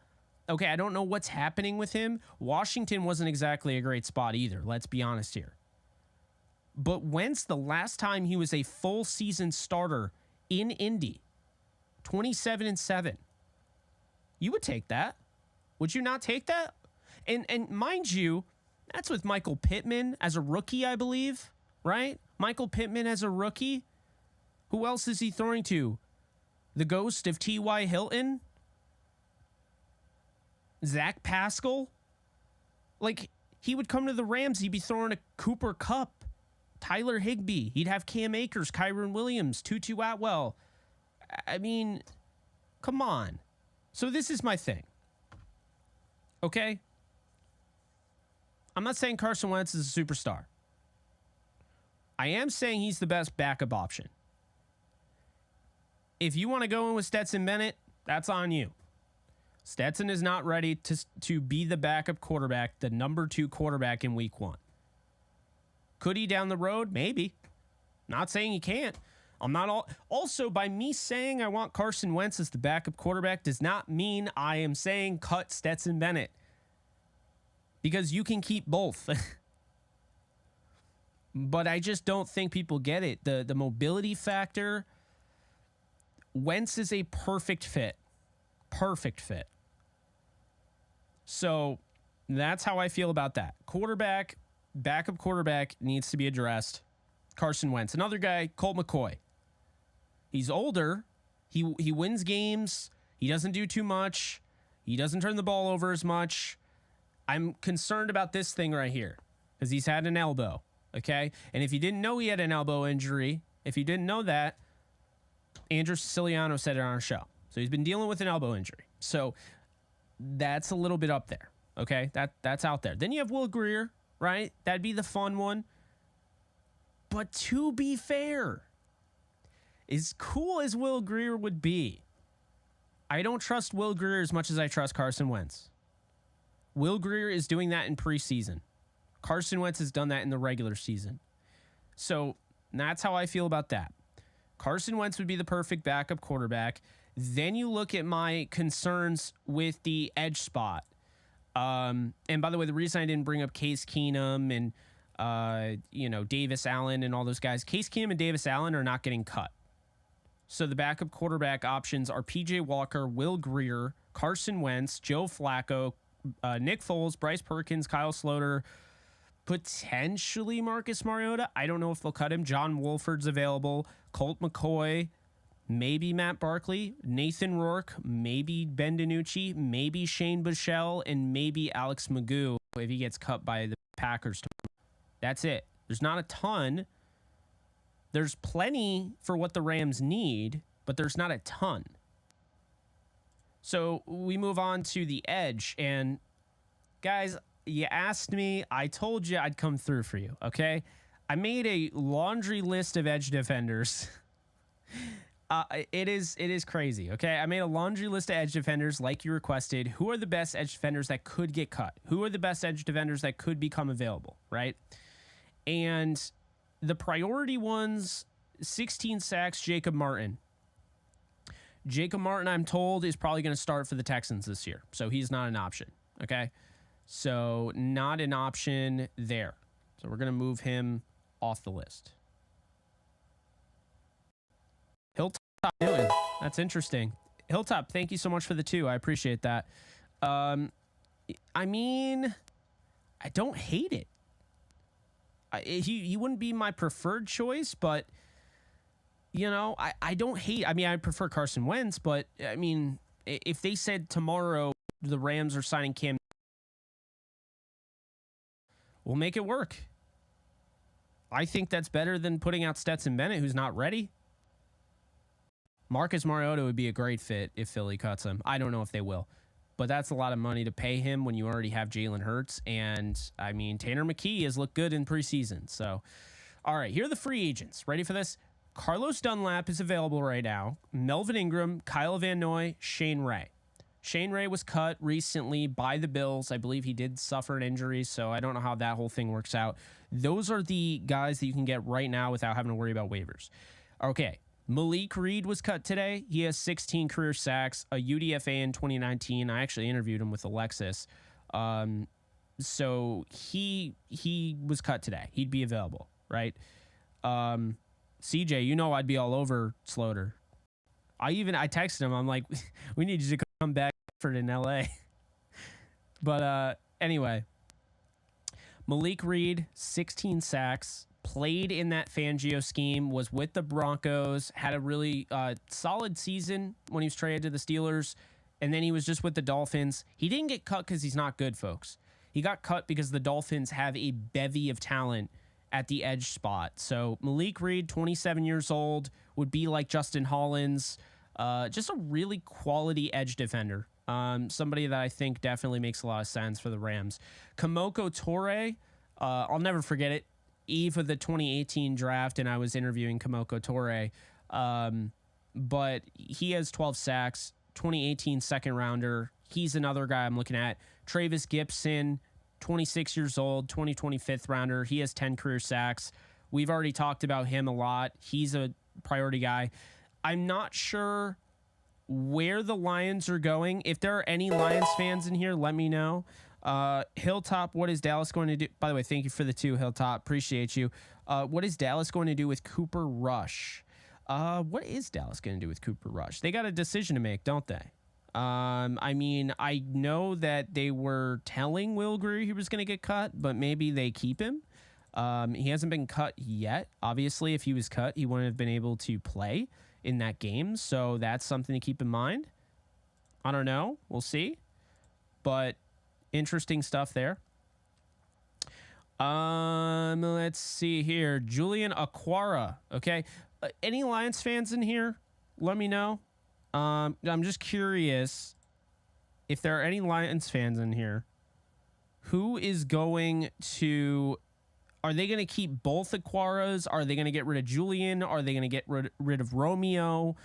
Okay, I don't know what's happening with him. Washington wasn't exactly a great spot either. Let's be honest here. But Wentz, the last time he was a full season starter in Indy, 27-7. You would take that. Would you not take that? And mind you, that's with Michael Pittman as a rookie, I believe, right? Michael Pittman as a rookie. Who else is he throwing to? The ghost of T.Y. Hilton? Zach Pascal? He would come to the Rams, he'd be throwing a Cooper Kupp. Tyler Higbee. He'd have Cam Akers, Kyron Williams, Tutu Atwell. I mean, come on. So this is my thing. Okay? I'm not saying Carson Wentz is a superstar. I am saying he's the best backup option. If you want to go in with Stetson Bennett, that's on you. Stetson is not ready to be the backup quarterback, the number 2 quarterback in week 1. Could he down the road? Maybe. Not saying he can't. I'm not also, by me saying I want Carson Wentz as the backup quarterback does not mean I am saying cut Stetson Bennett, because you can keep both. But I just don't think people get it. The mobility factor. Wentz is a perfect fit. Perfect fit. So that's how I feel about that. Quarterback, backup quarterback needs to be addressed. Carson Wentz. Another guy, Colt McCoy. He's older. He wins games. He doesn't do too much. He doesn't turn the ball over as much. I'm concerned about this thing right here because he's had an elbow. Okay. And if you didn't know he had an elbow injury, if you didn't know that, Andrew Siciliano said it on our show. So he's been dealing with an elbow injury. So that's a little bit up there. Okay. That's out there. Then you have Will Grier, right? That'd be the fun one. But to be fair, as cool as Will Grier would be, I don't trust Will Grier as much as I trust Carson Wentz. Will Grier is doing that in preseason. Carson Wentz has done that in the regular season. So that's how I feel about that. Carson Wentz would be the perfect backup quarterback. Then you look at my concerns with the edge spot. And by the way, the reason I didn't bring up Case Keenum and Davis Allen and all those guys, Case Keenum and Davis Allen are not getting cut. So the backup quarterback options are PJ Walker, Will Grier, Carson Wentz, Joe Flacco, Nick Foles, Bryce Perkins, Kyle Sloter, potentially Marcus Mariota. I don't know if they'll cut him. John Wolford's available. Colt McCoy, maybe Matt Barkley, Nathan Rourke, maybe Ben DiNucci, maybe Shane Buechele, and maybe Alex Magoo if he gets cut by the Packers. That's it. There's not a ton. There's plenty for what the Rams need, but there's not a ton. So we move on to the edge. And guys, you asked me, I told you I'd come through for you, okay? I made a laundry list of edge defenders. It is crazy, okay? I made a laundry list of edge defenders like you requested. Who are the best edge defenders that could get cut? Who are the best edge defenders that could become available, right? And the priority ones, 16 sacks, Jacob Martin. Jacob Martin, I'm told, is probably going to start for the Texans this year. So he's not an option, okay? So not an option there. So we're going to move him off the list. Hilltop doing. That's interesting. Hilltop, thank you so much for the 2. I appreciate that. I mean, I don't hate it. He wouldn't be my preferred choice, but I don't hate. I mean, I prefer Carson Wentz, but I mean, if they said tomorrow the Rams are signing Cam, we'll make it work. I think that's better than putting out Stetson Bennett, who's not ready. Marcus Mariota would be a great fit if Philly cuts him. I don't know if they will, but that's a lot of money to pay him when you already have Jalen Hurts. And I mean, Tanner McKee has looked good in preseason. So, all right, here are the free agents. Ready for this? Carlos Dunlap is available right now. Melvin Ingram, Kyle Van Noy, Shane Ray. Shane Ray was cut recently by the Bills. I believe he did suffer an injury, so I don't know how that whole thing works out. Those are the guys that you can get right now without having to worry about waivers. Okay, Malik Reed was cut today. He has 16 career sacks, a UDFA in 2019. I actually interviewed him with Alexis. So he was cut today. He'd be available, right? CJ, I'd be all over Sloter. I texted him. I'm like, we need you to come back for it in LA. But anyway, Malik Reed, 16 sacks, played in that Fangio scheme, was with the Broncos, had a really solid season when he was traded to the Steelers, and then he was just with the Dolphins. He didn't get cut because he's not good, folks. He got cut because the Dolphins have a bevy of talent at the edge spot. So Malik Reed, 27 years old, would be like Justin Hollins, just a really quality edge defender. Somebody that I think definitely makes a lot of sense for the Rams. Kamoko Toure, I'll never forget it. Eve of the 2018 draft, and I was interviewing Kamoko Toure. But he has 12 sacks, 2018 second rounder. he's another guy I'm looking at. Travis Gibson, 26 years old, 2025th rounder. He has 10 career sacks. We've already talked about him a lot. He's a priority guy. I'm not sure where the Lions are going. If there are any Lions fans in here, let me know. Hilltop, what is Dallas going to do? By the way, thank you for the 2, Hilltop. Appreciate you. What is Dallas going to do with Cooper Rush? What is Dallas going to do with Cooper Rush? They got a decision to make, don't they? I mean, I know that they were telling Will Grier he was going to get cut, but maybe they keep him. He hasn't been cut yet. Obviously, if he was cut, he wouldn't have been able to play in that game. So that's something to keep in mind. I don't know. We'll see. But interesting stuff there. Let's see here. Julian Aquara. Okay. Any Lions fans in here? Let me know. I'm just curious if there are any Lions fans in here. Who is going to... Are they going to keep both Aquaras? Are they going to get rid of Julian? Are they going to get rid of Romeo?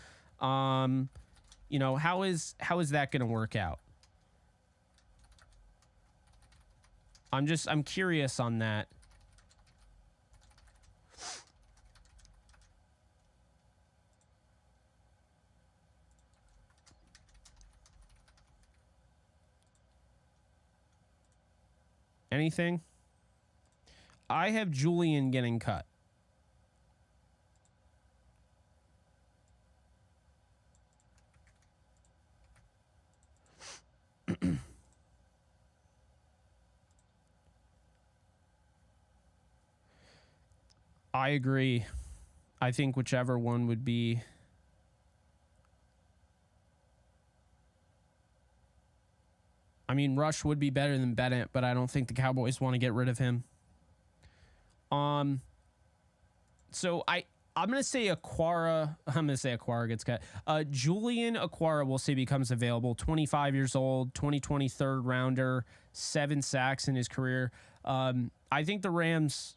You know, how is that going to work out? I'm curious on that. Anything? I have Julian getting cut. I agree. I think whichever one would be... I mean, Rush would be better than Bennett, but I don't think the Cowboys want to get rid of him. So I'm going to say Aquara. I'm going to say Aquara gets cut. Julian Aquara, we'll say, becomes available. 25 years old, 2020 third rounder, 7 sacks in his career. I think the Rams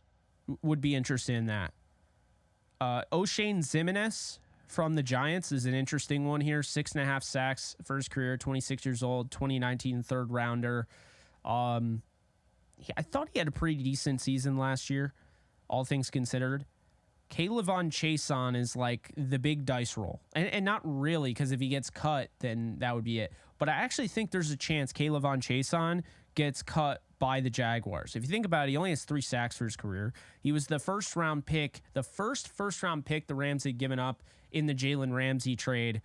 would be interested in that. O'Shane Ximines from the Giants is an interesting one here. 6.5 sacks for his career, 26 years old, 2019 third rounder. I thought he had a pretty decent season last year, all things considered. Kayvon Chason is like the big dice roll. And not really, because if he gets cut, then that would be it. But I actually think there's a chance Kayvon Chason gets cut by the Jaguars. If you think about it, he only has 3 sacks for his career. He was the first round pick, the first round pick the Rams had given up in the Jalen Ramsey trade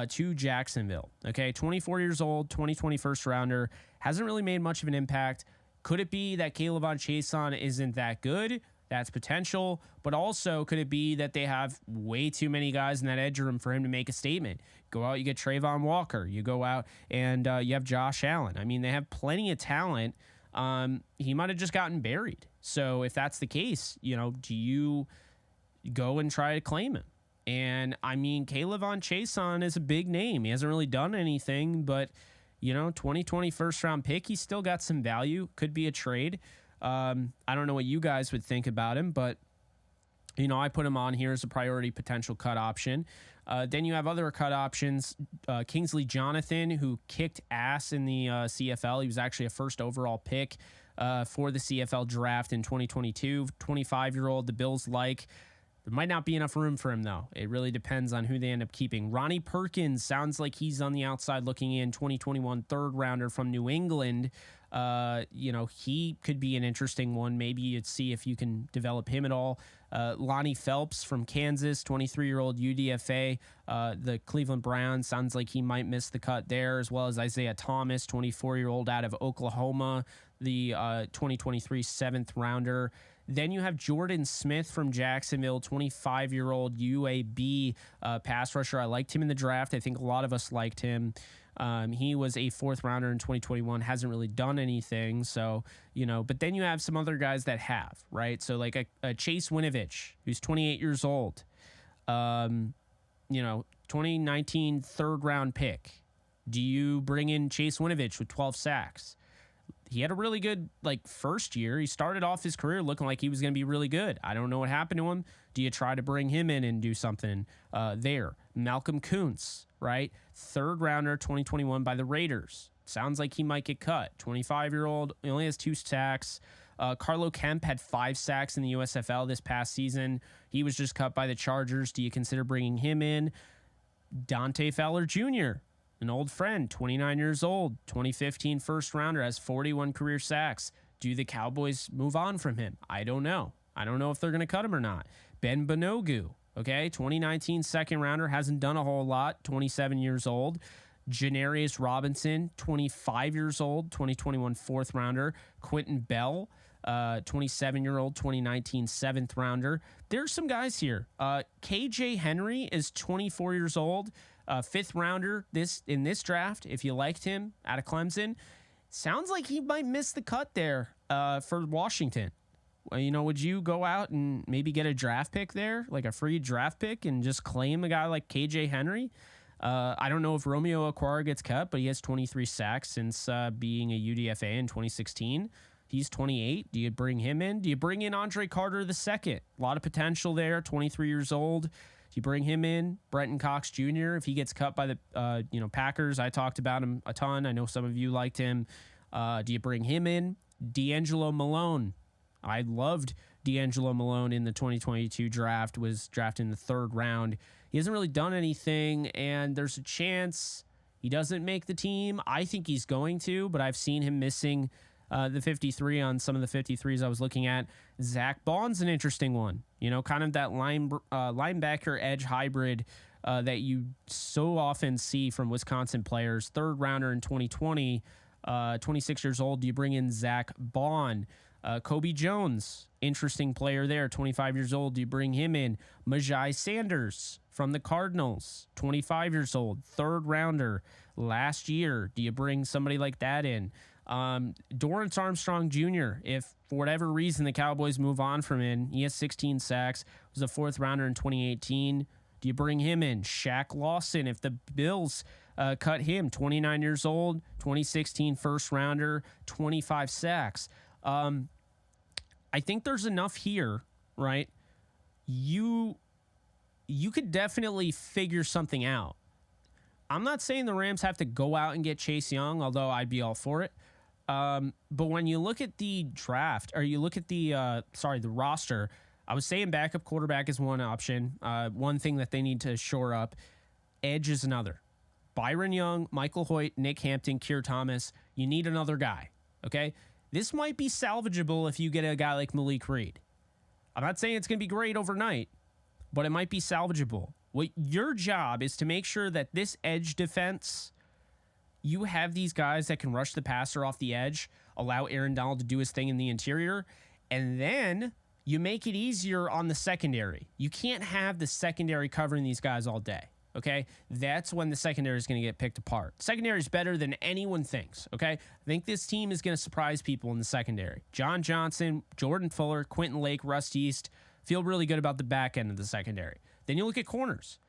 to Jacksonville. Okay, 24 years old, 2020 first rounder. Hasn't really made much of an impact. Could it be that Kayvon Chason isn't that good? That's potential. But also, could it be that they have way too many guys in that edge room for him to make a statement? Go out, you get Trayvon Walker. You go out and you have Josh Allen. I mean, they have plenty of talent. He might have just gotten buried. So if that's the case, you know, do you go and try to claim him? And I mean, Kayvon Chason is a big name. He hasn't really done anything, but you know, 2020 first round pick, he's still got some value. Could be a trade. I don't know what you guys would think about him, but you know, I put him on here as a priority potential cut option. Then you have other cut options. Kingsley Jonathan, who kicked ass in the CFL. He was actually a first overall pick for the CFL draft in 2022. 25-year-old, the Bills like. There might not be enough room for him, though. It really depends on who they end up keeping. Ronnie Perkins sounds like he's on the outside looking in. 2021 third rounder from New England. You know, he could be an interesting one. Maybe you'd see if you can develop him at all. Lonnie Phelps from Kansas, 23-year-old UDFA. The Cleveland Browns, sounds like he might miss the cut there, as well as Isaiah Thomas, 24-year-old out of Oklahoma, the 2023 seventh rounder. Then you have Jordan Smith from Jacksonville, 25-year-old UAB pass rusher. I liked him in the draft. I think a lot of us liked him. He was a fourth rounder in 2021, hasn't really done anything. So, you know, but then you have some other guys that have, right? So like a Chase Winovich, who's 28 years old, you know, 2019 third round pick. Do you bring in Chase Winovich with 12 sacks? He had a really good, like, first year. He started off his career looking like he was going to be really good. I don't know what happened to him. Do you try to bring him in and do something there? Malcolm Kuntz, right? Third rounder, 2021 by the Raiders. sounds like he might get cut. 25-year-old, he only has 2 sacks. Carlo Kemp had 5 sacks in the USFL this past season. He was just cut by the Chargers. Do you consider bringing him in? Dante Fowler Jr., an old friend, 29 years old, 2015 first rounder, has 41 career sacks. Do the Cowboys move on from him? I don't know. I don't know if they're going to cut him or not. Ben Banogu, okay, 2019 second rounder, hasn't done a whole lot, 27 years old. Janarius Robinson, 25 years old, 2021 fourth rounder. Quentin Bell, 27-year-old, 2019 seventh rounder. There's some guys here. KJ Henry is 24 years old, fifth rounder in this draft. If you liked him out of Clemson, sounds like he might miss the cut there for Washington. Would you go out and maybe get a draft pick there, like a free draft pick, and just claim a guy like KJ Henry? I don't know if Romeo Okwara gets cut, but he has 23 sacks since being a UDFA in 2016. He's 28. Do you bring him in? Do you bring in Andre Carter II? A lot of potential there, 23 years old. Do you bring him in? Brenton Cox Jr., if he gets cut by the Packers, I talked about him a ton. I know some of you liked him. Do you bring him in? D'Angelo Malone. I loved D'Angelo Malone in the 2022 draft, was drafted in the 3rd round. He hasn't really done anything, and there's a chance he doesn't make the team. I think he's going to, but I've seen him missing the 53 on some of the 53s I was looking at. Zach Bond's an interesting one. Kind of that linebacker edge hybrid that you so often see from Wisconsin players. 3rd rounder in 2020, 26 years old. Do you bring in Zach Bond? Kobe Jones, interesting player there, 25 years old. Do you bring him in? Majai Sanders from the Cardinals, 25 years old, 3rd rounder last year. Do you bring somebody like that in? Dorrance Armstrong Jr., if for whatever reason the Cowboys move on from him, he has 16 sacks, was a 4th rounder in 2018. Do you bring him in? Shaq Lawson, if the Bills cut him, 29 years old, 2016 first rounder, 25 sacks. I think there's enough here, right? You could definitely figure something out. I'm not saying the Rams have to go out and get Chase Young, although I'd be all for it. But when you look at the draft, or you look at the roster, I was saying backup quarterback is one option. One thing that they need to shore up. Edge is another. Byron Young, Michael Hoyt, Nick Hampton, Keir Thomas. You need another guy, okay? This might be salvageable if you get a guy like Malik Reed. I'm not saying it's going to be great overnight, but it might be salvageable. Your job is to make sure that this edge defense, you have these guys that can rush the passer off the edge, allow Aaron Donald to do his thing in the interior, and then you make it easier on the secondary. You can't have the secondary covering these guys all day. Okay, that's when the secondary is going to get picked apart. Secondary is better than anyone thinks. Okay, I think this team is going to surprise people in the secondary. John Johnson, Jordan Fuller, Quentin Lake, Russ East feel really good about the back end of the secondary. Then you look at corners.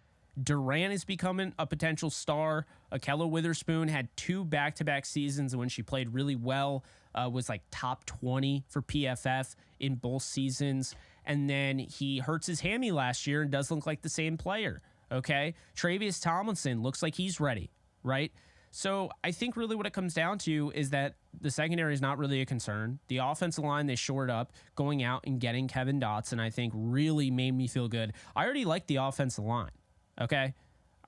Durant is becoming a potential star. Akello Witherspoon had 2 back-to-back seasons when she played really well, was like top 20 for PFF in both seasons. And then he hurts his hammy last year and doesn't look like the same player. Okay, Travius Tomlinson looks like he's ready, right? So I think really what it comes down to is that the secondary is not really a concern. The offensive line, they shored up, going out and getting Kevin Dotson, I think really made me feel good. I already like the offensive line, okay?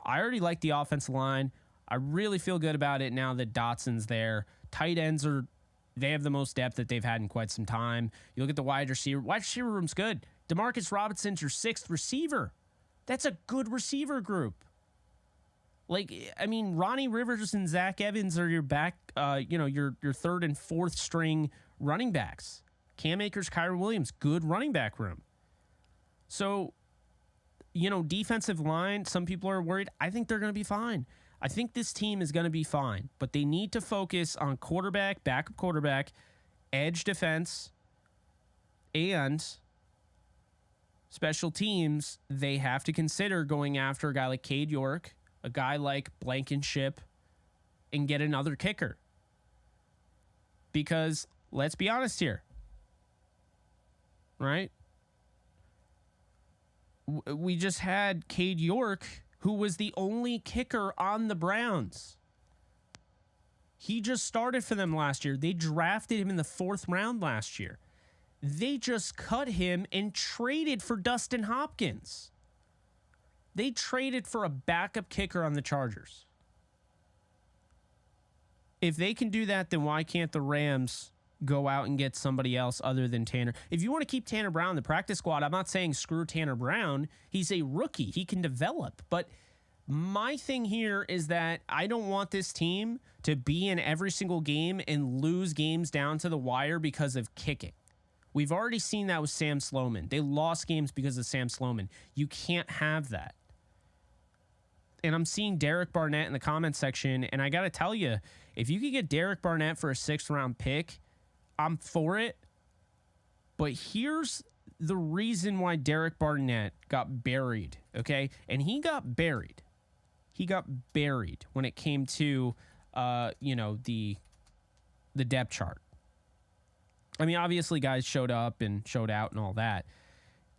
I already like the offensive line. I really feel good about it now that Dotson's there. Tight ends they have the most depth that they've had in quite some time. You look at the wide receiver room's good. Demarcus Robinson's your 6th receiver. That's a good receiver group. Ronnie Rivers and Zach Evans are your back, your 3rd and 4th string running backs. Cam Akers, Kyron Williams, good running back room. So, defensive line, some people are worried. I think they're going to be fine. I think this team is going to be fine, but they need to focus on quarterback, backup quarterback, edge defense, and special teams. They have to consider going after a guy like Cade York, a guy like Blankenship, and get another kicker. Because let's be honest here, right? We just had Cade York, who was the only kicker on the Browns. He just started for them last year. They drafted him in the 4th round last year. They just cut him and traded for Dustin Hopkins. They traded for a backup kicker on the Chargers. If they can do that, then why can't the Rams go out and get somebody else other than Tanner? If you want to keep Tanner Brown in the practice squad, I'm not saying screw Tanner Brown. He's a rookie. He can develop. But my thing here is that I don't want this team to be in every single game and lose games down to the wire because of kicking. We've already seen that with Sam Sloman. They lost games because of Sam Sloman. You can't have that. And I'm seeing Derek Barnett in the comment section, and I got to tell you, if you could get Derek Barnett for a 6th-round pick, I'm for it. But here's the reason why Derek Barnett got buried, okay? And he got buried. He got buried when it came to, the depth chart. I mean, obviously, guys showed up and showed out and all that.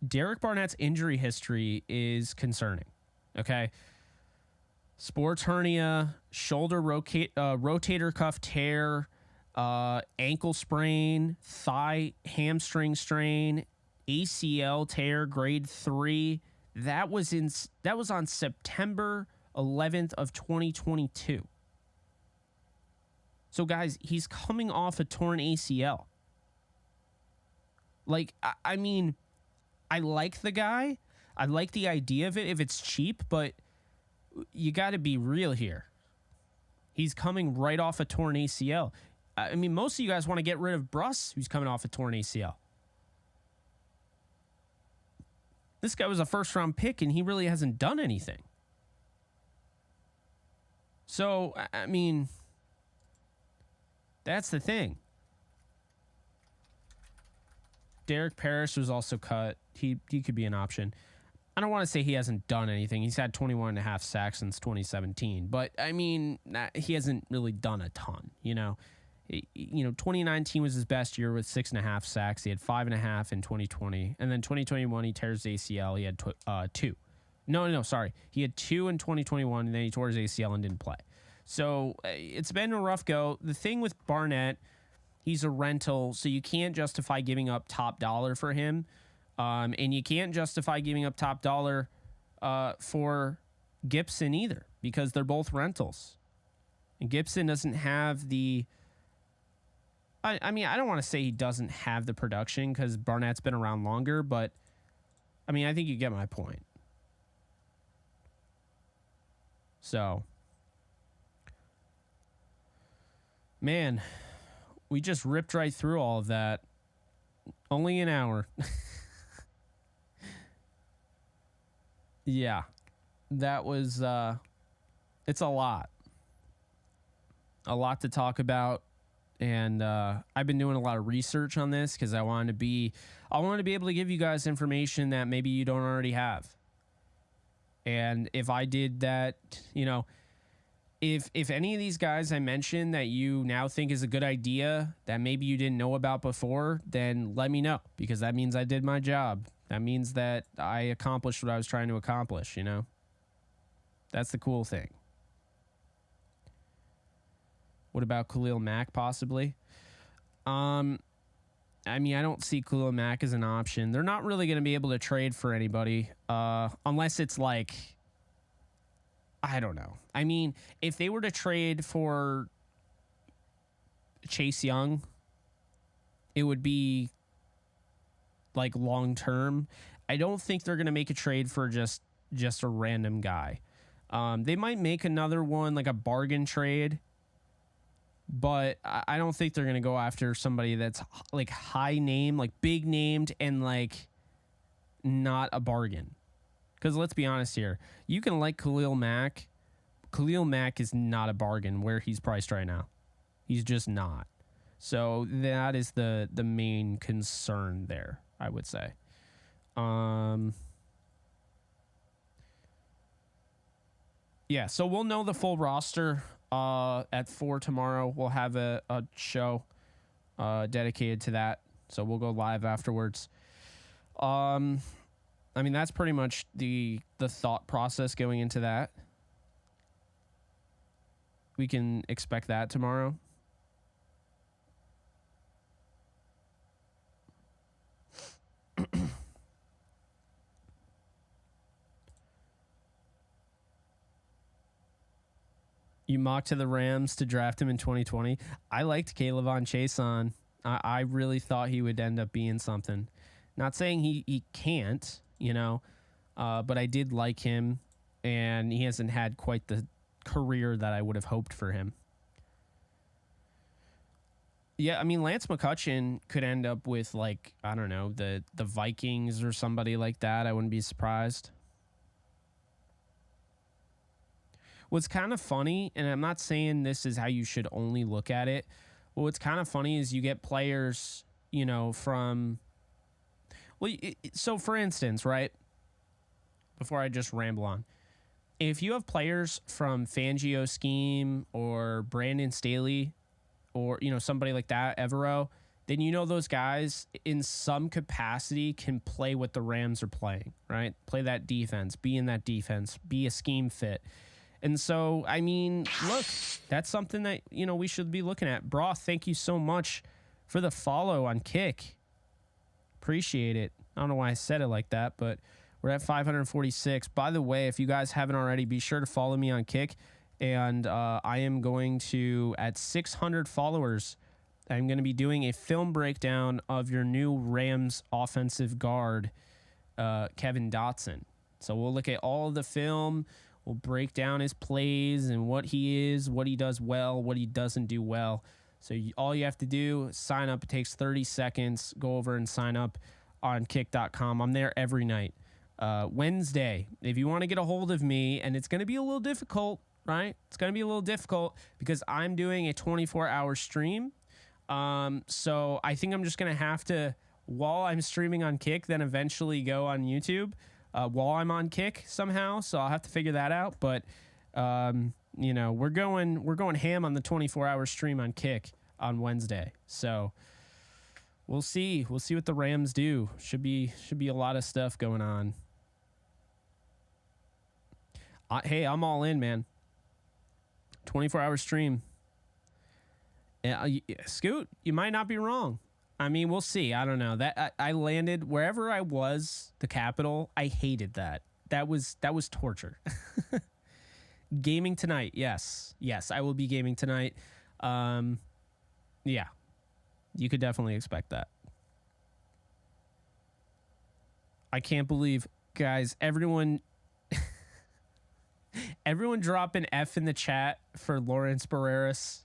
Derek Barnett's injury history is concerning, okay? Sports hernia, shoulder rotator cuff tear, ankle sprain, thigh hamstring strain, ACL tear, grade 3. That was on September 11th of 2022. So guys, he's coming off a torn ACL. Like, I mean, I like the guy. I like the idea of it if it's cheap, but you got to be real here. He's coming right off a torn ACL. I mean, most of you guys want to get rid of Bruss, who's coming off a torn ACL. This guy was a 1st-round pick, and he really hasn't done anything. So, I mean, that's the thing. Derek Parrish was also cut. He could be an option. I don't want to say he hasn't done anything. He's had 21.5 sacks since 2017. But, I mean, he hasn't really done a ton, 2019 was his best year with 6.5 sacks. He had 5.5 in 2020. And then 2021, he tears the ACL. He had 2. No, sorry. He had 2 in 2021, and then he tore his ACL and didn't play. So it's been a rough go. The thing with Barnett, he's a rental, so you can't justify giving up top dollar for him. And you can't justify giving up top dollar for Gibson either, because they're both rentals. And Gibson doesn't have the... I mean, I don't want to say he doesn't have the production because Barnett's been around longer, but, I mean, I think you get my point. So, man, we just ripped right through all of that. Only an hour. Yeah, that was, it's a lot to talk about. And I've been doing a lot of research on this because I wanted to be able to give you guys information that maybe you don't already have. And if I did that, if any of these guys I mentioned that you now think is a good idea that maybe you didn't know about before, then let me know, because that means I did my job. That means that I accomplished what I was trying to accomplish, That's the cool thing. What about Khalil Mack possibly? I mean, I don't see Khalil Mack as an option. They're not really going to be able to trade for anybody unless it's like, I don't know. I mean, if they were to trade for Chase Young, it would be like long term. I don't think they're going to make a trade for just a random guy. They might make another one, like a bargain trade. But I don't think they're going to go after somebody that's like high name, like big named, and like not a bargain. Because let's be honest here. You can like Khalil Mack. Khalil Mack is not a bargain where he's priced right now. He's just not. So that is the main concern there, I would say. Yeah, so we'll know the full roster. At 4 tomorrow, we'll have a show dedicated to that. So we'll go live afterwards. I mean, that's pretty much the thought process going into that. we can expect that tomorrow. You mocked to the Rams to draft him in 2020. I liked Caleb on Chason. I really thought he would end up being something. Not saying he can't, but I did like him, and he hasn't had quite the career that I would have hoped for him. Yeah, I mean, Lance McCutcheon could end up with, like, I don't know, the Vikings or somebody like that. I wouldn't be surprised. What's kind of funny, and I'm not saying this is how you should only look at it, but what's kind of funny is you get players, from... Well, so for instance, right, before I just ramble on, if you have players from Fangio scheme or Brandon Staley or, somebody like that, Evero, then those guys in some capacity can play what the Rams are playing, right? Play that defense, be in that defense, be a scheme fit. And so, I mean, look, that's something that, we should be looking at. Broth, thank you so much for the follow on Kick. Appreciate it. I don't know why I said it like that, but we're at 546. By the way, if you guys haven't already, be sure to follow me on Kick. And I am going to, at 600 followers, I'm going to be doing a film breakdown of your new Rams offensive guard, Kevin Dotson. So we'll look at all of the film. We'll break down his plays and what he is, what he does well, what he doesn't do well. So all you have to do is sign up. It takes 30 seconds. Go over and sign up on kick.com. I'm there every night. Wednesday, if you want to get a hold of me, and it's going to be a little difficult, right? It's going to be a little difficult because I'm doing a 24-hour stream. So I think I'm just going to have to, while I'm streaming on Kick, then eventually go on YouTube. While I'm on Kick somehow, so I'll have to figure that out. But we're going ham on the 24-hour stream on Kick on Wednesday. So we'll see. We'll see what the Rams do. Should be a lot of stuff going on. Hey, I'm all in, man. 24-hour stream. Scoot, you might not be wrong. I mean, we'll see. I don't know. That I landed wherever I was, the capital. I hated that. That was torture. Gaming tonight. Yes, I will be gaming tonight. Yeah, you could definitely expect that. I can't believe, guys. Everyone drop an F in the chat for Lawrence Barreras,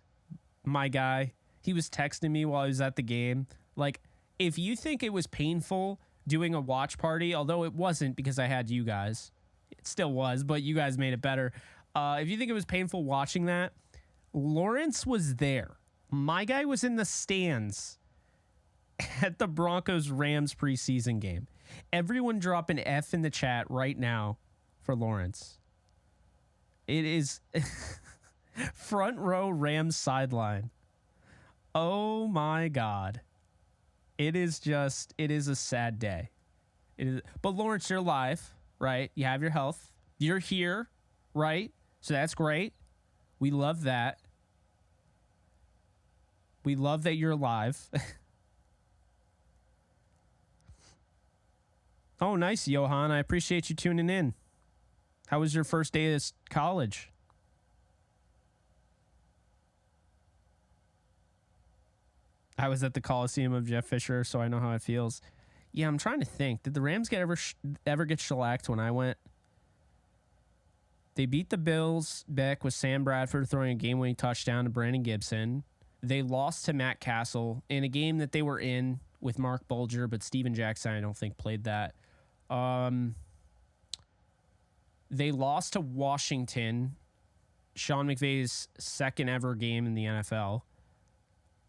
my guy. He was texting me while I was at the game. Like, if you think it was painful doing a watch party, although it wasn't because I had you guys, it still was, but you guys made it better. If you think it was painful watching that, Lawrence was there. My guy was in the stands at the Broncos-Rams preseason game. Everyone drop an F in the chat right now for Lawrence. It is front row Rams sideline. Oh my God. It is a sad day. But Lawrence, you're alive, right? You have your health. You're here, right? So that's great. We love that. We love that you're alive. Oh, nice, Johan. I appreciate you tuning in. How was your first day of college? I was at the Coliseum of Jeff Fisher, so I know how it feels. Yeah, I'm trying to think. Did the Rams ever get shellacked when I went? They beat the Bills back with Sam Bradford throwing a game-winning touchdown to Brandon Gibson. They lost to Matt Castle in a game that they were in with Mark Bulger, but Steven Jackson, I don't think, played that. They lost to Washington, Sean McVay's second ever game in the NFL.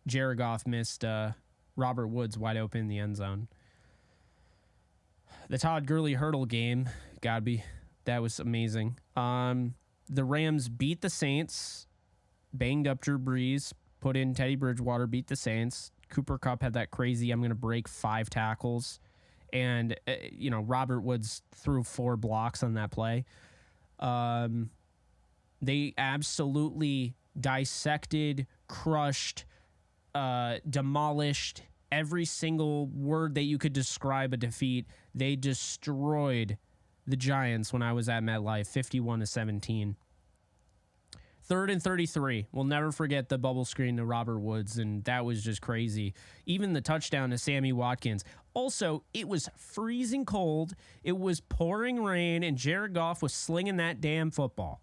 Jared Goff missed Robert Woods wide open in the end zone. The Todd Gurley hurdle game, that was amazing. The Rams beat the Saints, banged up Drew Brees, put in Teddy Bridgewater, beat the Saints. Cooper Kupp had that crazy, I'm going to break 5 tackles. And, Robert Woods threw 4 blocks on that play. They absolutely dissected, crushed, demolished every single word that you could describe a defeat. They destroyed the Giants when I was at MetLife, 51-17. 3rd and 33. We'll never forget the bubble screen to Robert Woods, and that was just crazy. Even the touchdown to Sammy Watkins. Also, it was freezing cold. It was pouring rain, and Jared Goff was slinging that damn football.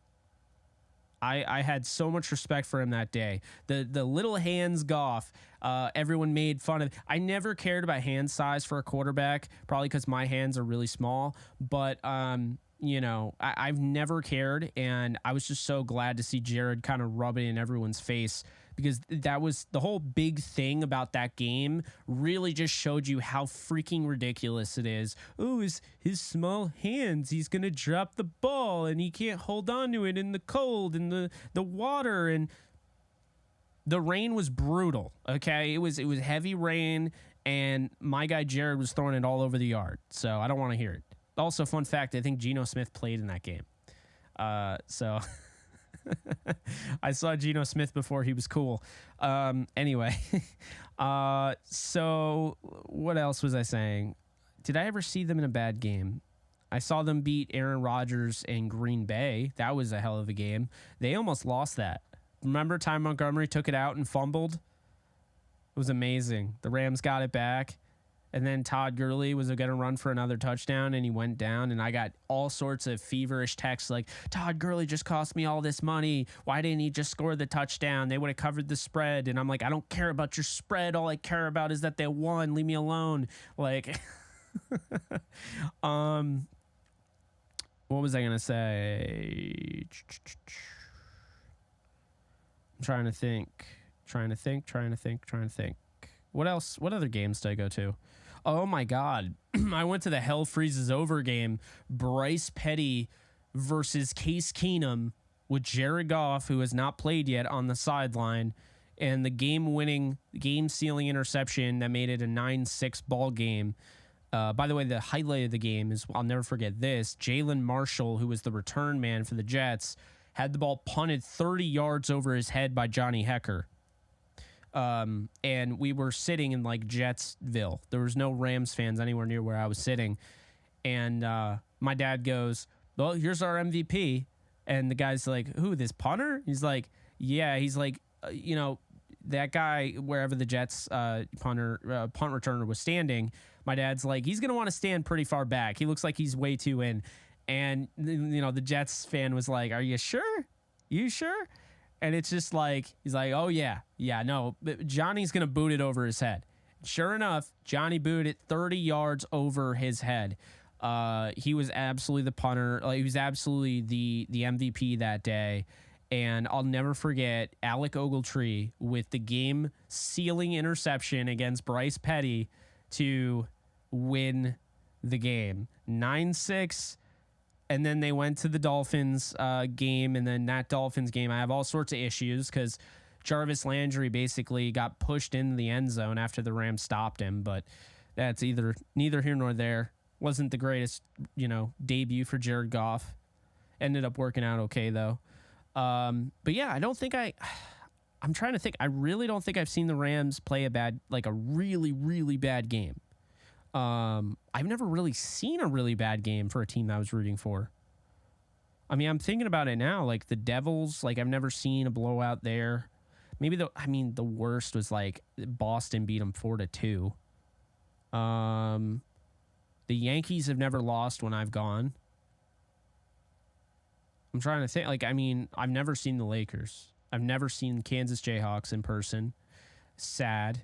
I had so much respect for him that day. The little hands Goff, everyone made fun of. I never cared about hand size for a quarterback, probably because my hands are really small. But, I've never cared, and I was just so glad to see Jared kind of rub it in everyone's face, because that was the whole big thing about that game. Really just showed you how freaking ridiculous it is. Oh, his small hands, he's gonna drop the ball and he can't hold on to it in the cold and the water. And the rain was brutal. Okay, it was heavy rain, and my guy Jared was throwing it all over the yard, so I don't want to hear it. Also, fun fact, I think Geno Smith played in that game, so I saw Geno Smith before he was cool. Anyway, so what else was I saying? Did I ever see them in a bad game? I saw them beat Aaron Rodgers in Green Bay. That was a hell of a game. They almost lost that. Remember Ty Montgomery took it out and fumbled? It was amazing. The Rams got it back. And then Todd Gurley was going to run for another touchdown, and he went down. And I got all sorts of feverish texts like, Todd Gurley just cost me all this money. Why didn't he just score the touchdown? They would have covered the spread. And I'm like, I don't care about your spread. All I care about is that they won. Leave me alone. Like, what was I going to say? I'm trying to think. What else? What other games did I go to? Oh my God. I went to the Hell Freezes Over game. Bryce Petty versus Case Keenum with Jared Goff, who has not played yet, on the sideline, and the game-winning, game-sealing interception that made it a 9-6 ball game. By the way, the highlight of the game is, I'll never forget this, Jalen Marshall, who was the return man for the Jets, had the ball punted 30 yards over his head by Johnny Hecker. And we were sitting in like Jetsville. There was no Rams fans anywhere near where I was sitting. And my dad goes, well, here's our MVP. And the guy's like, who, this punter? He's like, yeah. He's like, that guy, wherever the Jets punt returner was standing, my dad's like, he's going to want to stand pretty far back. He looks like he's way too in. And, the Jets fan was like, are you sure? You sure? And it's just like, he's like, oh, yeah, no, Johnny's going to boot it over his head. Sure enough, Johnny booted it 30 yards over his head. He was absolutely the punter. Like, he was absolutely the MVP that day. And I'll never forget Alec Ogletree with the game-sealing interception against Bryce Petty to win the game. 9-6. And then they went to the Dolphins game, and then that Dolphins game, I have all sorts of issues because Jarvis Landry basically got pushed into the end zone after the Rams stopped him. But that's neither here nor there. Wasn't the greatest, debut for Jared Goff. Ended up working out okay though. But yeah, I'm trying to think. I really don't think I've seen the Rams play a really, really bad game. I've never really seen a really bad game for a team that I was rooting for. I mean, I'm thinking about it now, like the Devils, like I've never seen a blowout there. Maybe the worst was like Boston beat them 4-2. The Yankees have never lost when I've gone. I'm trying to think, I've never seen the Lakers. I've never seen Kansas Jayhawks in person. Sad.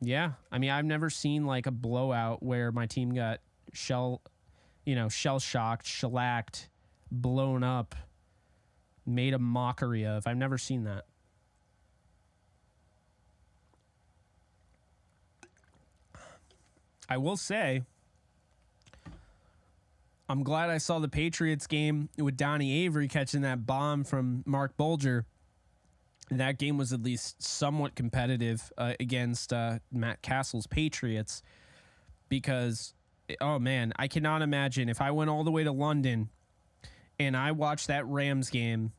Yeah, I've never seen like a blowout where my team got shell-shocked, shellacked, blown up, made a mockery of. I've never seen that. I will say, I'm glad I saw the Patriots game with Donnie Avery catching that bomb from Mark Bulger. That game was at least somewhat competitive against Matt Castle's Patriots because, oh man, I cannot imagine if I went all the way to London and I watched that Rams game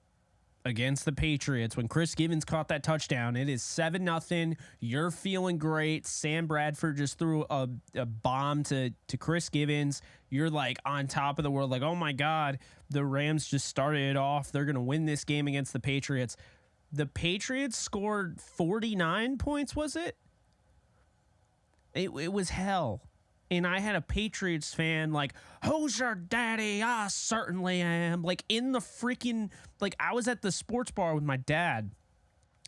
against the Patriots when Chris Givens caught that touchdown. It is 7-0. You're feeling great. Sam Bradford just threw a bomb to Chris Givens. You're like on top of the world, like, oh my God, the Rams just started it off. They're going to win this game against the Patriots. The Patriots scored 49 points, was it? It was hell. And I had a Patriots fan like, who's your daddy? I certainly am. Like in the freaking, like I was at the sports bar with my dad.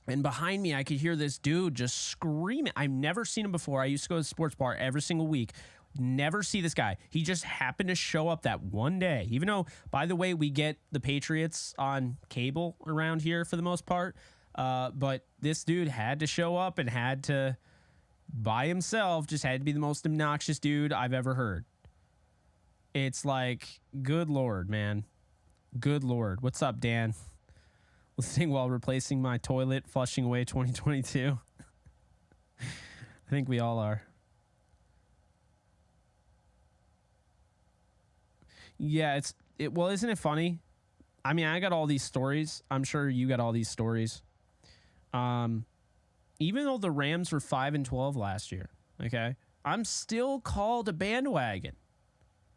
And behind me, I could hear this dude just screaming. I've never seen him before. I used to go to the sports bar every single week. Never see this guy. He just happened to show up that one day. Even though, by the way, we get the Patriots on cable around here for the most part. But this dude had to show up and had to, by himself, just had to be the most obnoxious dude I've ever heard. It's like, good Lord, man. Good Lord. What's up, Dan? Listening while replacing my toilet, flushing away 2022. I think we all are. Yeah, well, isn't it funny? I mean, I got all these stories. I'm sure you got all these stories. Even though the Rams were 5-12 last year, okay, I'm still called a bandwagon.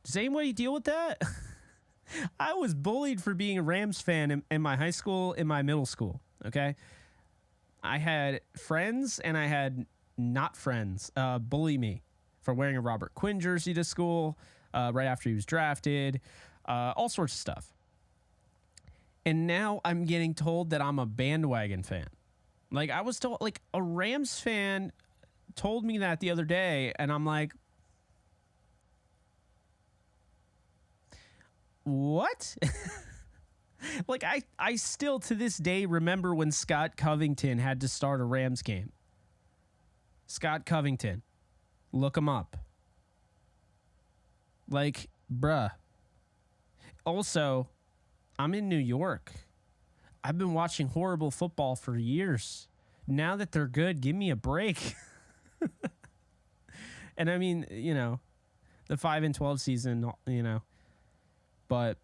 Does anybody deal with that? I was bullied for being a Rams fan in my high school, in my middle school, okay? I had friends and I had not friends bully me for wearing a Robert Quinn jersey to school right after he was drafted, all sorts of stuff. And now I'm getting told that I'm a bandwagon fan. Like I was told, like a Rams fan told me that the other day, and I'm like, what? Like I still to this day remember when Scott Covington had to start a Rams game. Scott Covington, look him up. Like, bruh. Also, I'm in New York. I've been watching horrible football for years. Now that they're good, give me a break. And I mean, you know, the 5-12 season, you know, but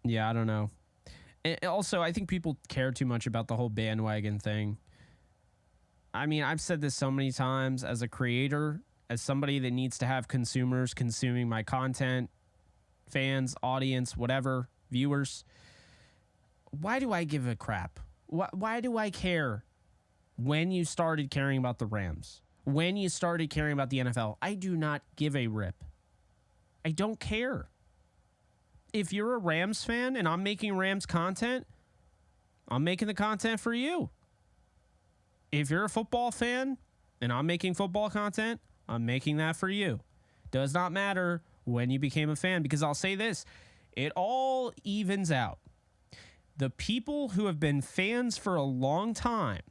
yeah, I don't know. And also, I think people care too much about the whole bandwagon thing. I mean, I've said this so many times as a creator, as somebody that needs to have consumers consuming my content, fans, audience, whatever, viewers. Why do I give a crap? Why do I care when you started caring about the Rams? When you started caring about the NFL? I do not give a rip. I don't care. If you're a Rams fan and I'm making Rams content, I'm making the content for you. If you're a football fan and I'm making football content, I'm making that for you. Does not matter when you became a fan, because I'll say this, it all evens out. The people who have been fans for a long time,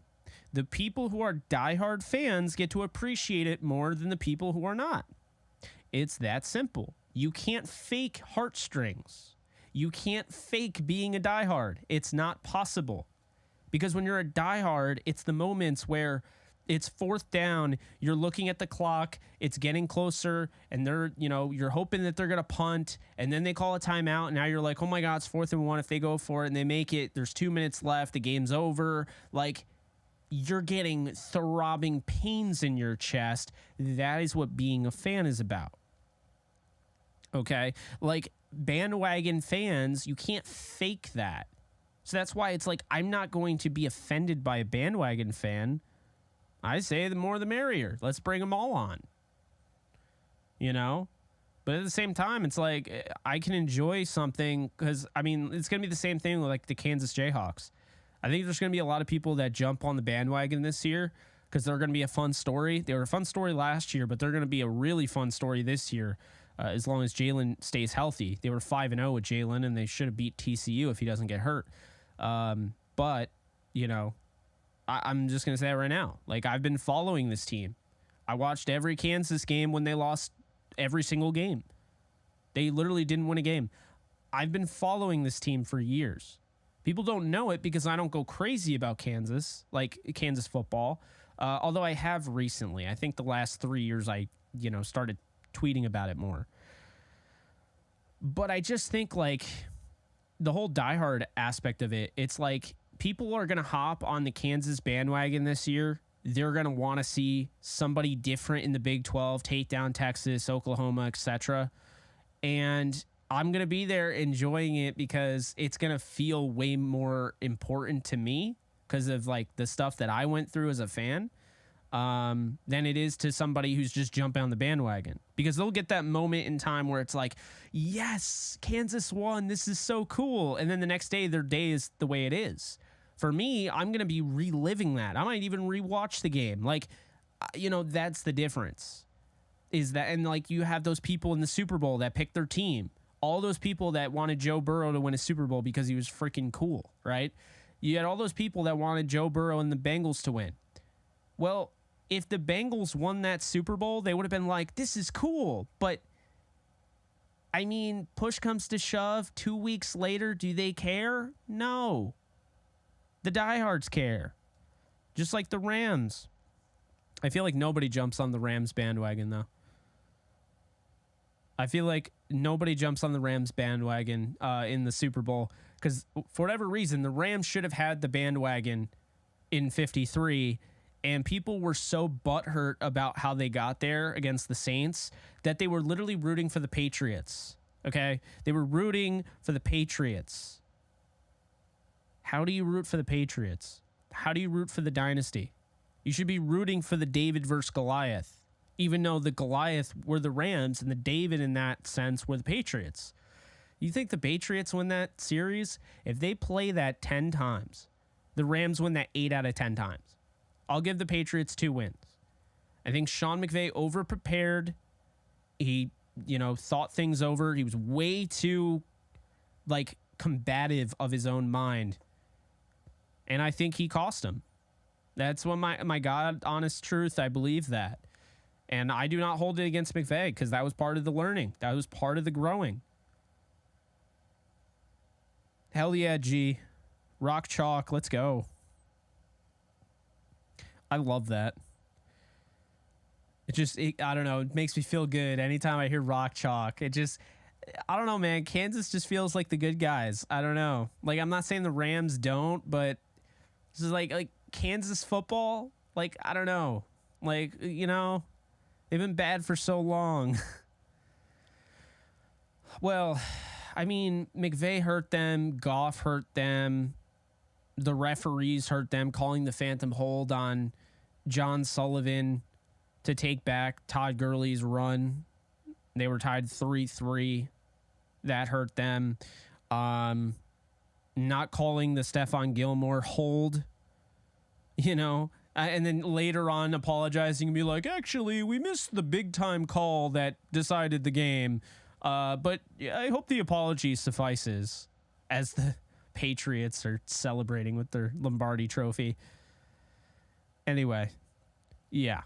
the people who are diehard fans get to appreciate it more than the people who are not. It's that simple. You can't fake heartstrings. You can't fake being a diehard. It's not possible. Because when you're a diehard, it's the moments where it's fourth down, you're looking at the clock, it's getting closer, and you're hoping that they're going to punt, and then they call a timeout, and now you're like, oh my God, it's 4th and 1. If they go for it and they make it, there's 2 minutes left, the game's over. Like, you're getting throbbing pains in your chest. That is what being a fan is about. Okay? Like, bandwagon fans, you can't fake that. So that's why it's like, I'm not going to be offended by a bandwagon fan. I say the more the merrier. Let's bring them all on. You know? But at the same time, it's like, I can enjoy something because, I mean, it's going to be the same thing with like the Kansas Jayhawks. I think there's going to be a lot of people that jump on the bandwagon this year because they're going to be a fun story. They were a fun story last year, but they're going to be a really fun story this year as long as Jalen stays healthy. They were 5-0 with Jalen, and they should have beat TCU if he doesn't get hurt. But, you know, I'm just going to say that right now. Like, I've been following this team. I watched every Kansas game when they lost every single game. They literally didn't win a game. I've been following this team for years. People don't know it because I don't go crazy about Kansas, like Kansas football. Although I have recently. I think the last 3 years I, started tweeting about it more. But I just think like the whole diehard aspect of it, it's like people are going to hop on the Kansas bandwagon this year. They're going to want to see somebody different in the Big 12, take down Texas, Oklahoma, etc. And I'm going to be there enjoying it because it's going to feel way more important to me because of like the stuff that I went through as a fan than it is to somebody who's just jumping on the bandwagon, because they'll get that moment in time where it's like, yes, Kansas won. This is so cool. And then the next day, their day is the way it is. For me, I'm going to be reliving that. I might even rewatch the game. Like, that's the difference is that. And like, you have those people in the Super Bowl that picked their team, all those people that wanted Joe Burrow to win a Super Bowl because he was freaking cool, right? You had all those people that wanted Joe Burrow and the Bengals to win. Well, if the Bengals won that Super Bowl, they would have been like, this is cool. But, I mean, push comes to shove, 2 weeks later, do they care? No. The diehards care. Just like the Rams. I feel like nobody jumps on the Rams bandwagon, though. I feel like nobody jumps on the Rams bandwagon in the Super Bowl because for whatever reason, the Rams should have had the bandwagon in 53, and people were so butthurt about how they got there against the Saints that they were literally rooting for the Patriots, okay? They were rooting for the Patriots. How do you root for the Patriots? How do you root for the dynasty? You should be rooting for the David versus Goliath, even though the Goliath were the Rams and the David in that sense were the Patriots. You think the Patriots win that series? If they play that 10 times, the Rams win that 8 out of 10 times. I'll give the Patriots 2 wins. I think Sean McVay overprepared. He, thought things over. He was way too, combative of his own mind. And I think he cost him. That's what my God, honest truth, I believe that. And I do not hold it against McVay because that was part of the learning. That was part of the growing. Hell yeah, G. Rock chalk, let's go. I love that. I don't know, it makes me feel good anytime I hear rock chalk. I don't know, man. Kansas just feels like the good guys. I don't know. Like, I'm not saying the Rams don't, but this is like Kansas football. Like, I don't know. Like, they've been bad for so long. Well, I mean, McVay hurt them. Goff hurt them. The referees hurt them, calling the phantom hold on John Sullivan to take back Todd Gurley's run. They were tied 3-3. That hurt them. Not calling the Stephon Gilmore hold, and then later on apologizing and be like, actually, we missed the big time call that decided the game. But I hope the apology suffices as the Patriots are celebrating with their Lombardi trophy. Anyway, yeah.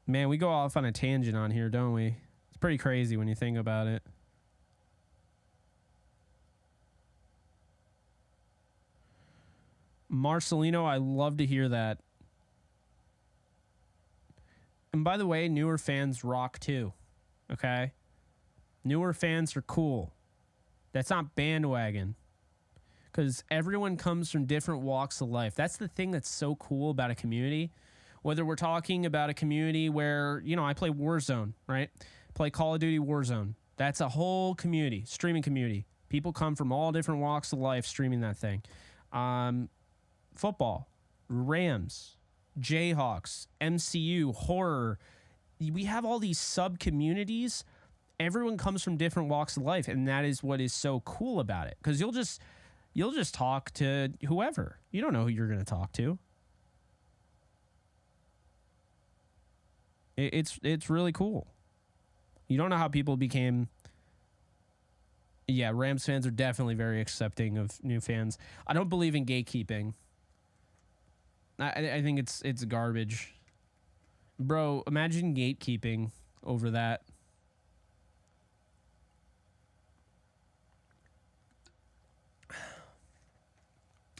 Man, we go off on a tangent on here, don't we? It's pretty crazy when you think about it. Marcelino, I love to hear that. And by the way, newer fans rock too. Okay? Newer fans are cool. That's not bandwagon. Because everyone comes from different walks of life. That's the thing that's so cool about a community. Whether we're talking about a community where, I play Warzone, right? Play Call of Duty Warzone. That's a whole community, streaming community. People come from all different walks of life streaming that thing. Football, Rams, Jayhawks, MCU, horror. We have all these sub-communities. Everyone comes from different walks of life, and that is what is so cool about it. Because you'll just talk to whoever. You don't know who you're going to talk to. It's really cool. You don't know how people became. Yeah, Rams fans are definitely very accepting of new fans. I don't believe in gatekeeping. I think it's garbage. Bro, imagine gatekeeping over that.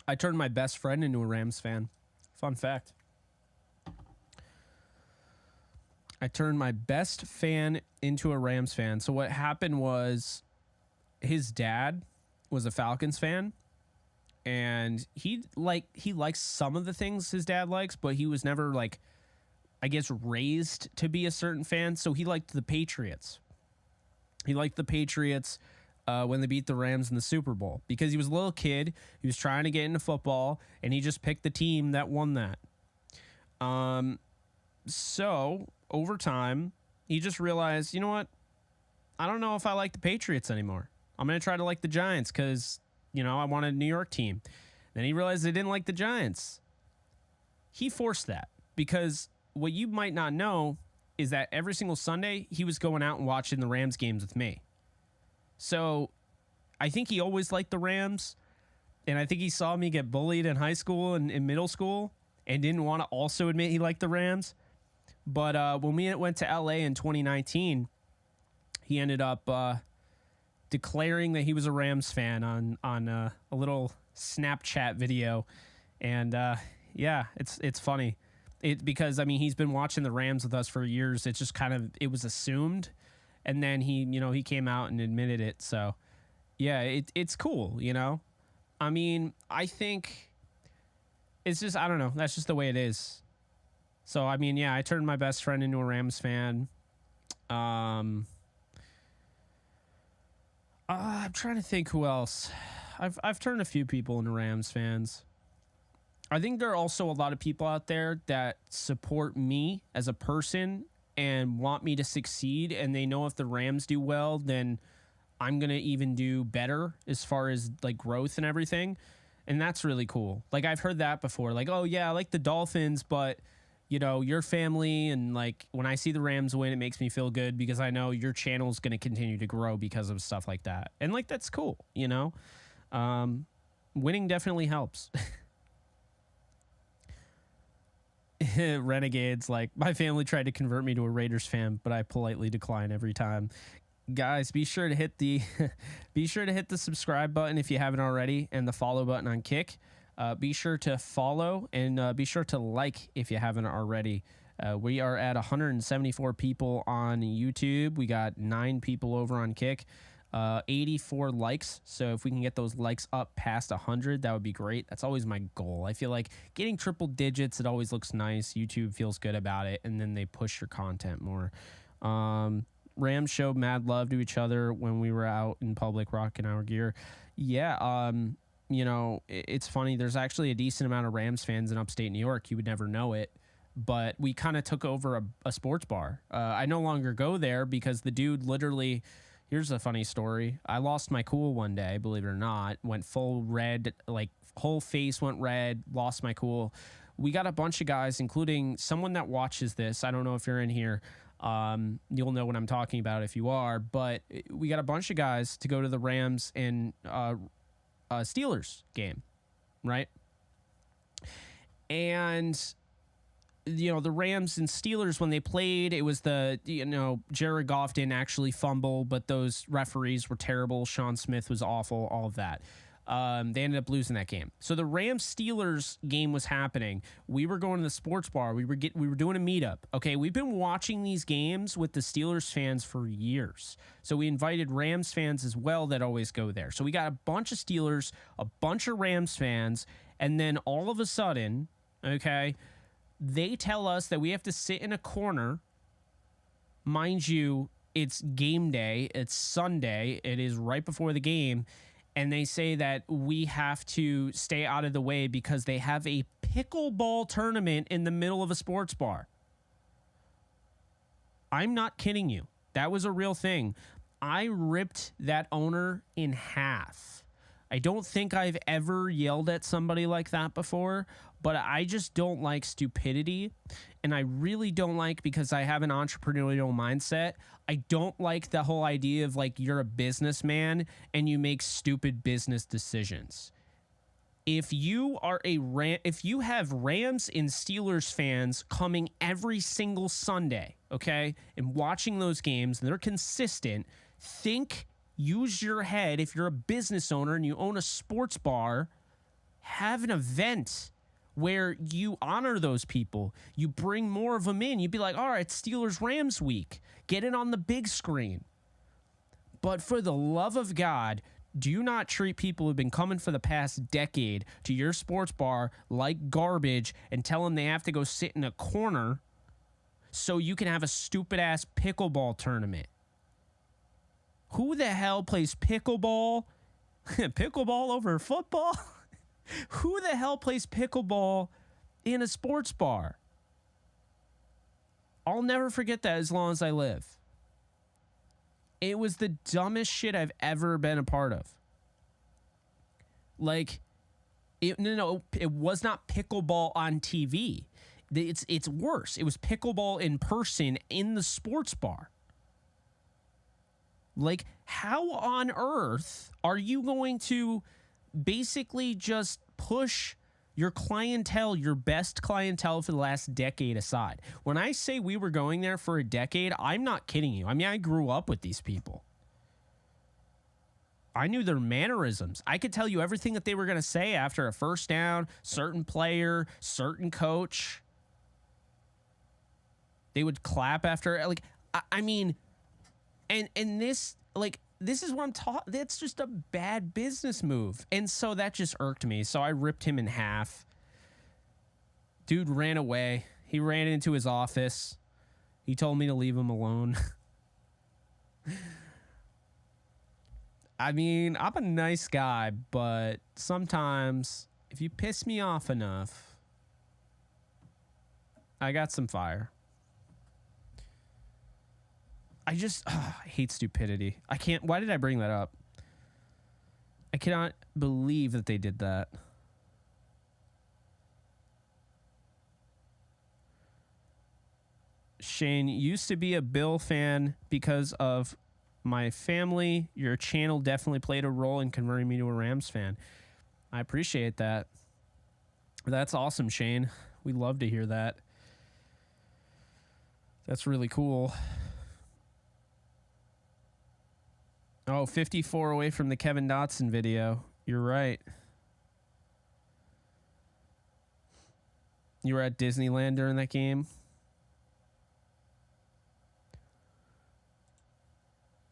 I turned my best friend into a Rams fan. Fun fact. I turned my best fan into a Rams fan. So what happened was his dad was a Falcons fan, and he likes some of the things his dad likes, but he was never like, I guess, raised to be a certain fan. So he liked the Patriots. He liked the Patriots when they beat the Rams in the Super Bowl because he was a little kid. He was trying to get into football, and he just picked the team that won that. So over time, he just realized, you know what? I don't know if I like the Patriots anymore. I'm going to try to like the Giants because, you know, I want a New York team. Then he realized they didn't like the Giants. He forced that because what you might not know is that every single Sunday he was going out and watching the Rams games with me. So I think he always liked the Rams, and I think he saw me get bullied in high school and in middle school and didn't want to also admit he liked the Rams. But when we went to LA in 2019, he ended up declaring that he was a Rams fan on a little Snapchat video. And yeah, it's funny. Because I mean, he's been watching the Rams with us for years. It's just kind of, it was assumed. And then he came out and admitted it. So yeah, it's cool, you know? I mean, I think it's just, I don't know. That's just the way it is. So, I mean, yeah, I turned my best friend into a Rams fan. I'm trying to think who else. I've turned a few people into Rams fans. I think there are also a lot of people out there that support me as a person and want me to succeed, and they know if the Rams do well, then I'm going to even do better as far as like growth and everything. And that's really cool. Like, I've heard that before. Like, oh yeah, I like the Dolphins, but you know, your family, and like when I see the Rams win, it makes me feel good because I know your channel is going to continue to grow because of stuff like that. And like, that's cool, you know? Winning definitely helps. Renegades, like, my family tried to convert me to a Raiders fan, but I politely decline every time. Guys, be sure to hit the subscribe button if you haven't already, and the follow button on Kick. Be sure to follow and be sure to like if you haven't already. We are at 174 people on YouTube. We got 9 people over on Kick. 84 likes. So if we can get those likes up past 100, that would be great. That's always my goal. I feel like getting triple digits, it always looks nice. YouTube feels good about it, and then they push your content more. Rams showed mad love to each other when we were out in public rocking our gear. Yeah, you know, it's funny. There's actually a decent amount of Rams fans in upstate New York. You would never know it. But we kind of took over a sports bar. I no longer go there because the dude literally... Here's a funny story. I lost my cool one day, believe it or not. Went full red, like whole face went red, lost my cool. We got a bunch of guys, including someone that watches this. I don't know if you're in here. You'll know what I'm talking about if you are. But we got a bunch of guys to go to the Rams and Steelers game, right? And... you know, the Rams and Steelers, when they played, it was Jared Goff didn't actually fumble, but those referees were terrible. Sean Smith was awful, all of that. They ended up losing that game. So the Rams-Steelers game was happening. We were going to the sports bar. We were doing a meetup. Okay, we've been watching these games with the Steelers fans for years. So we invited Rams fans as well that always go there. So we got a bunch of Steelers, a bunch of Rams fans, and then all of a sudden, okay, they tell us that we have to sit in a corner. Mind you, it's game day. It's Sunday. It is right before the game. And they say that we have to stay out of the way because they have a pickleball tournament in the middle of a sports bar. I'm not kidding you. That was a real thing. I ripped that owner in half. I don't think I've ever yelled at somebody like that before, but I just don't like stupidity, and I really don't like, because I have an entrepreneurial mindset, I don't like the whole idea of like you're a businessman and you make stupid business decisions. If you are if you have Rams and Steelers fans coming every single Sunday, okay, and watching those games, and they're consistent, use your head. If you're a business owner and you own a sports bar, have an event where you honor those people. You bring more of them in. You'd be like, all right, Steelers-Rams week. Get it on the big screen. But for the love of God, do not treat people who've been coming for the past decade to your sports bar like garbage and tell them they have to go sit in a corner so you can have a stupid-ass pickleball tournament. Who the hell plays pickleball? Pickleball over football? Who the hell plays pickleball in a sports bar? I'll never forget that as long as I live. It was the dumbest shit I've ever been a part of. Like, it was not pickleball on TV. It's worse. It was pickleball in person in the sports bar. Like, how on earth are you going to basically just push your clientele, your best clientele for the last decade aside? When I say we were going there for a decade, I'm not kidding you. I mean, I grew up with these people. I knew their mannerisms. I could tell you everything that they were going to say after a first down, certain player, certain coach. They would clap after, like, I mean, and this, like, this is what I'm talking. That's just a bad business move. And so that just irked me. So I ripped him in half. Dude ran away. He ran into his office. He told me to leave him alone. I mean, I'm a nice guy, but sometimes if you piss me off enough, I got some fire. I just I hate stupidity. I can't. Why did I bring that up? I cannot believe that they did that. Shane, used to be a Bill fan because of my family. Your channel definitely played a role in converting me to a Rams fan. I appreciate that. That's awesome, Shane. We love to hear that. That's really cool. Oh, 54 away from the Kevin Dotson video. You're right. You were at Disneyland during that game?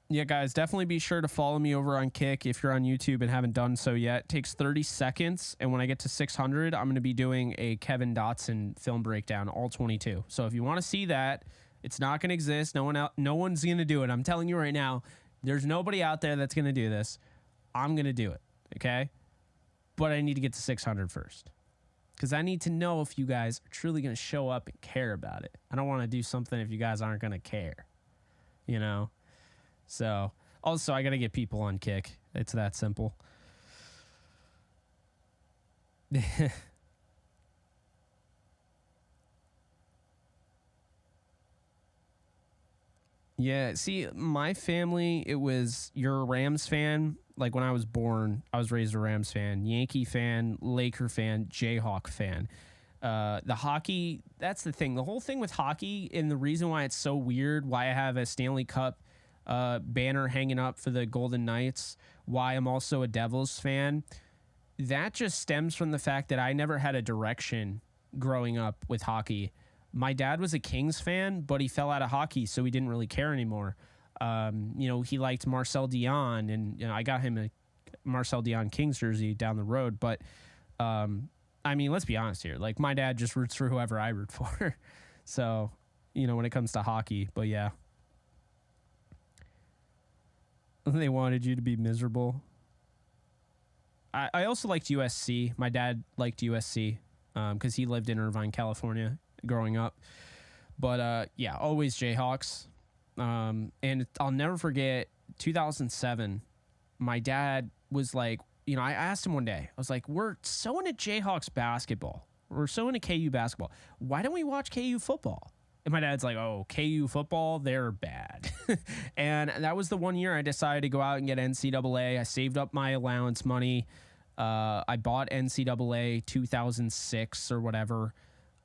Yeah, guys, definitely be sure to follow me over on Kick if you're on YouTube and haven't done so yet. It takes 30 seconds, and when I get to 600, I'm going to be doing a Kevin Dotson film breakdown, all 22. So if you want to see that, it's not going to exist. No one's going to do it. I'm telling you right now. There's nobody out there that's going to do this. I'm going to do it, okay? But I need to get to 600 first because I need to know if you guys are truly going to show up and care about it. I don't want to do something if you guys aren't going to care, you know? So, also, I got to get people on Kick. It's that simple. Yeah, see, my family, it was, you're a Rams fan. Like when I was born, I was raised a Rams fan, Yankee fan, Laker fan, Jayhawk fan. The hockey, that's the thing. The whole thing with hockey and the reason why it's so weird, why I have a Stanley Cup banner hanging up for the Golden Knights, why I'm also a Devils fan, that just stems from the fact that I never had a direction growing up with hockey. My dad was a Kings fan, but he fell out of hockey, so he didn't really care anymore. He liked Marcel Dion, and I got him a Marcel Dion Kings jersey down the road. But, I mean, let's be honest here. Like, my dad just roots for whoever I root for. So, when it comes to hockey. But, yeah. They wanted you to be miserable. I also liked USC. My dad liked USC because he lived in Irvine, California, growing up. But yeah, always Jayhawks. And I'll never forget 2007. My dad was like, I asked him one day, I was like, we're so into Jayhawks basketball. We're so into KU basketball. Why don't we watch KU football? And my dad's like, oh, KU football, they're bad. And that was the one year I decided to go out and get NCAA. I saved up my allowance money. I bought NCAA 2006 or whatever.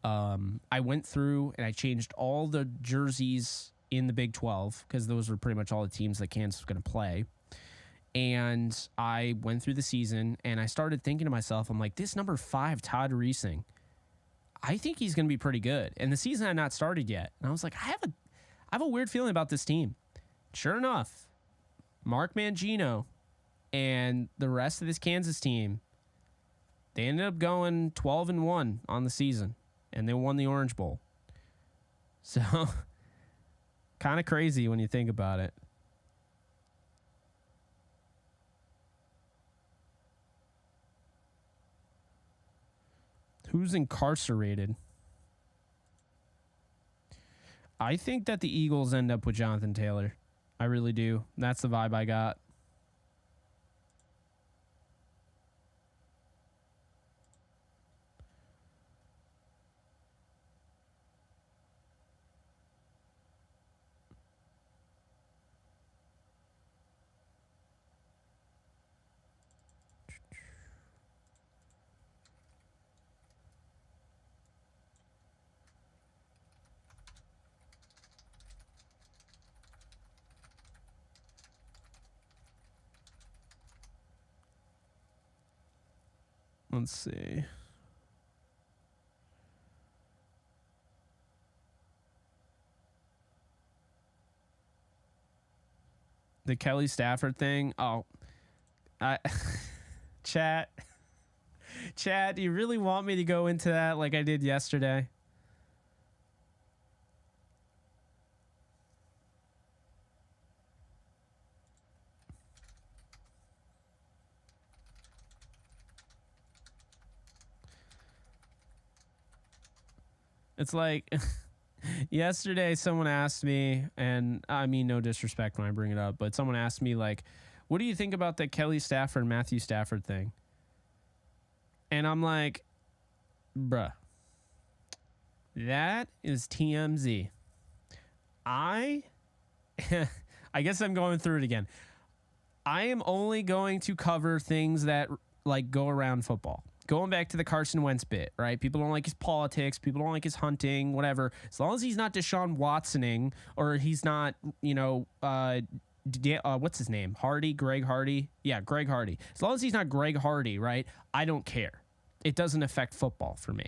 I went through and I changed all the jerseys in the Big 12 because those were pretty much all the teams that Kansas was going to play. And I went through the season and I started thinking to myself, I'm like, this number 5 Todd Reesing, I think he's going to be pretty good. And the season had not started yet. And I was like, I have a weird feeling about this team. Sure enough, Mark Mangino and the rest of this Kansas team, they ended up going 12-1 on the season, and they won the Orange Bowl. So, kind of crazy when you think about it. Who's incarcerated? I think that the Eagles end up with Jonathan Taylor. I really do. That's the vibe I got. Let's see. The Kelly Stafford thing. Oh, chat, do you really want me to go into that like I did yesterday? It's like yesterday someone asked me, and I mean no disrespect when I bring it up, but someone asked me like, what do you think about the Kelly Stafford, Matthew Stafford thing? And I'm like, bruh, that is TMZ. I guess I'm going through it again. I am only going to cover things that like go around football. Going back to the Carson Wentz bit, right? People don't like his politics. People don't like his hunting, whatever. As long as he's not Deshaun Watsoning or he's not, what's his name? Greg Hardy? Yeah, Greg Hardy. As long as he's not Greg Hardy, right? I don't care. It doesn't affect football for me.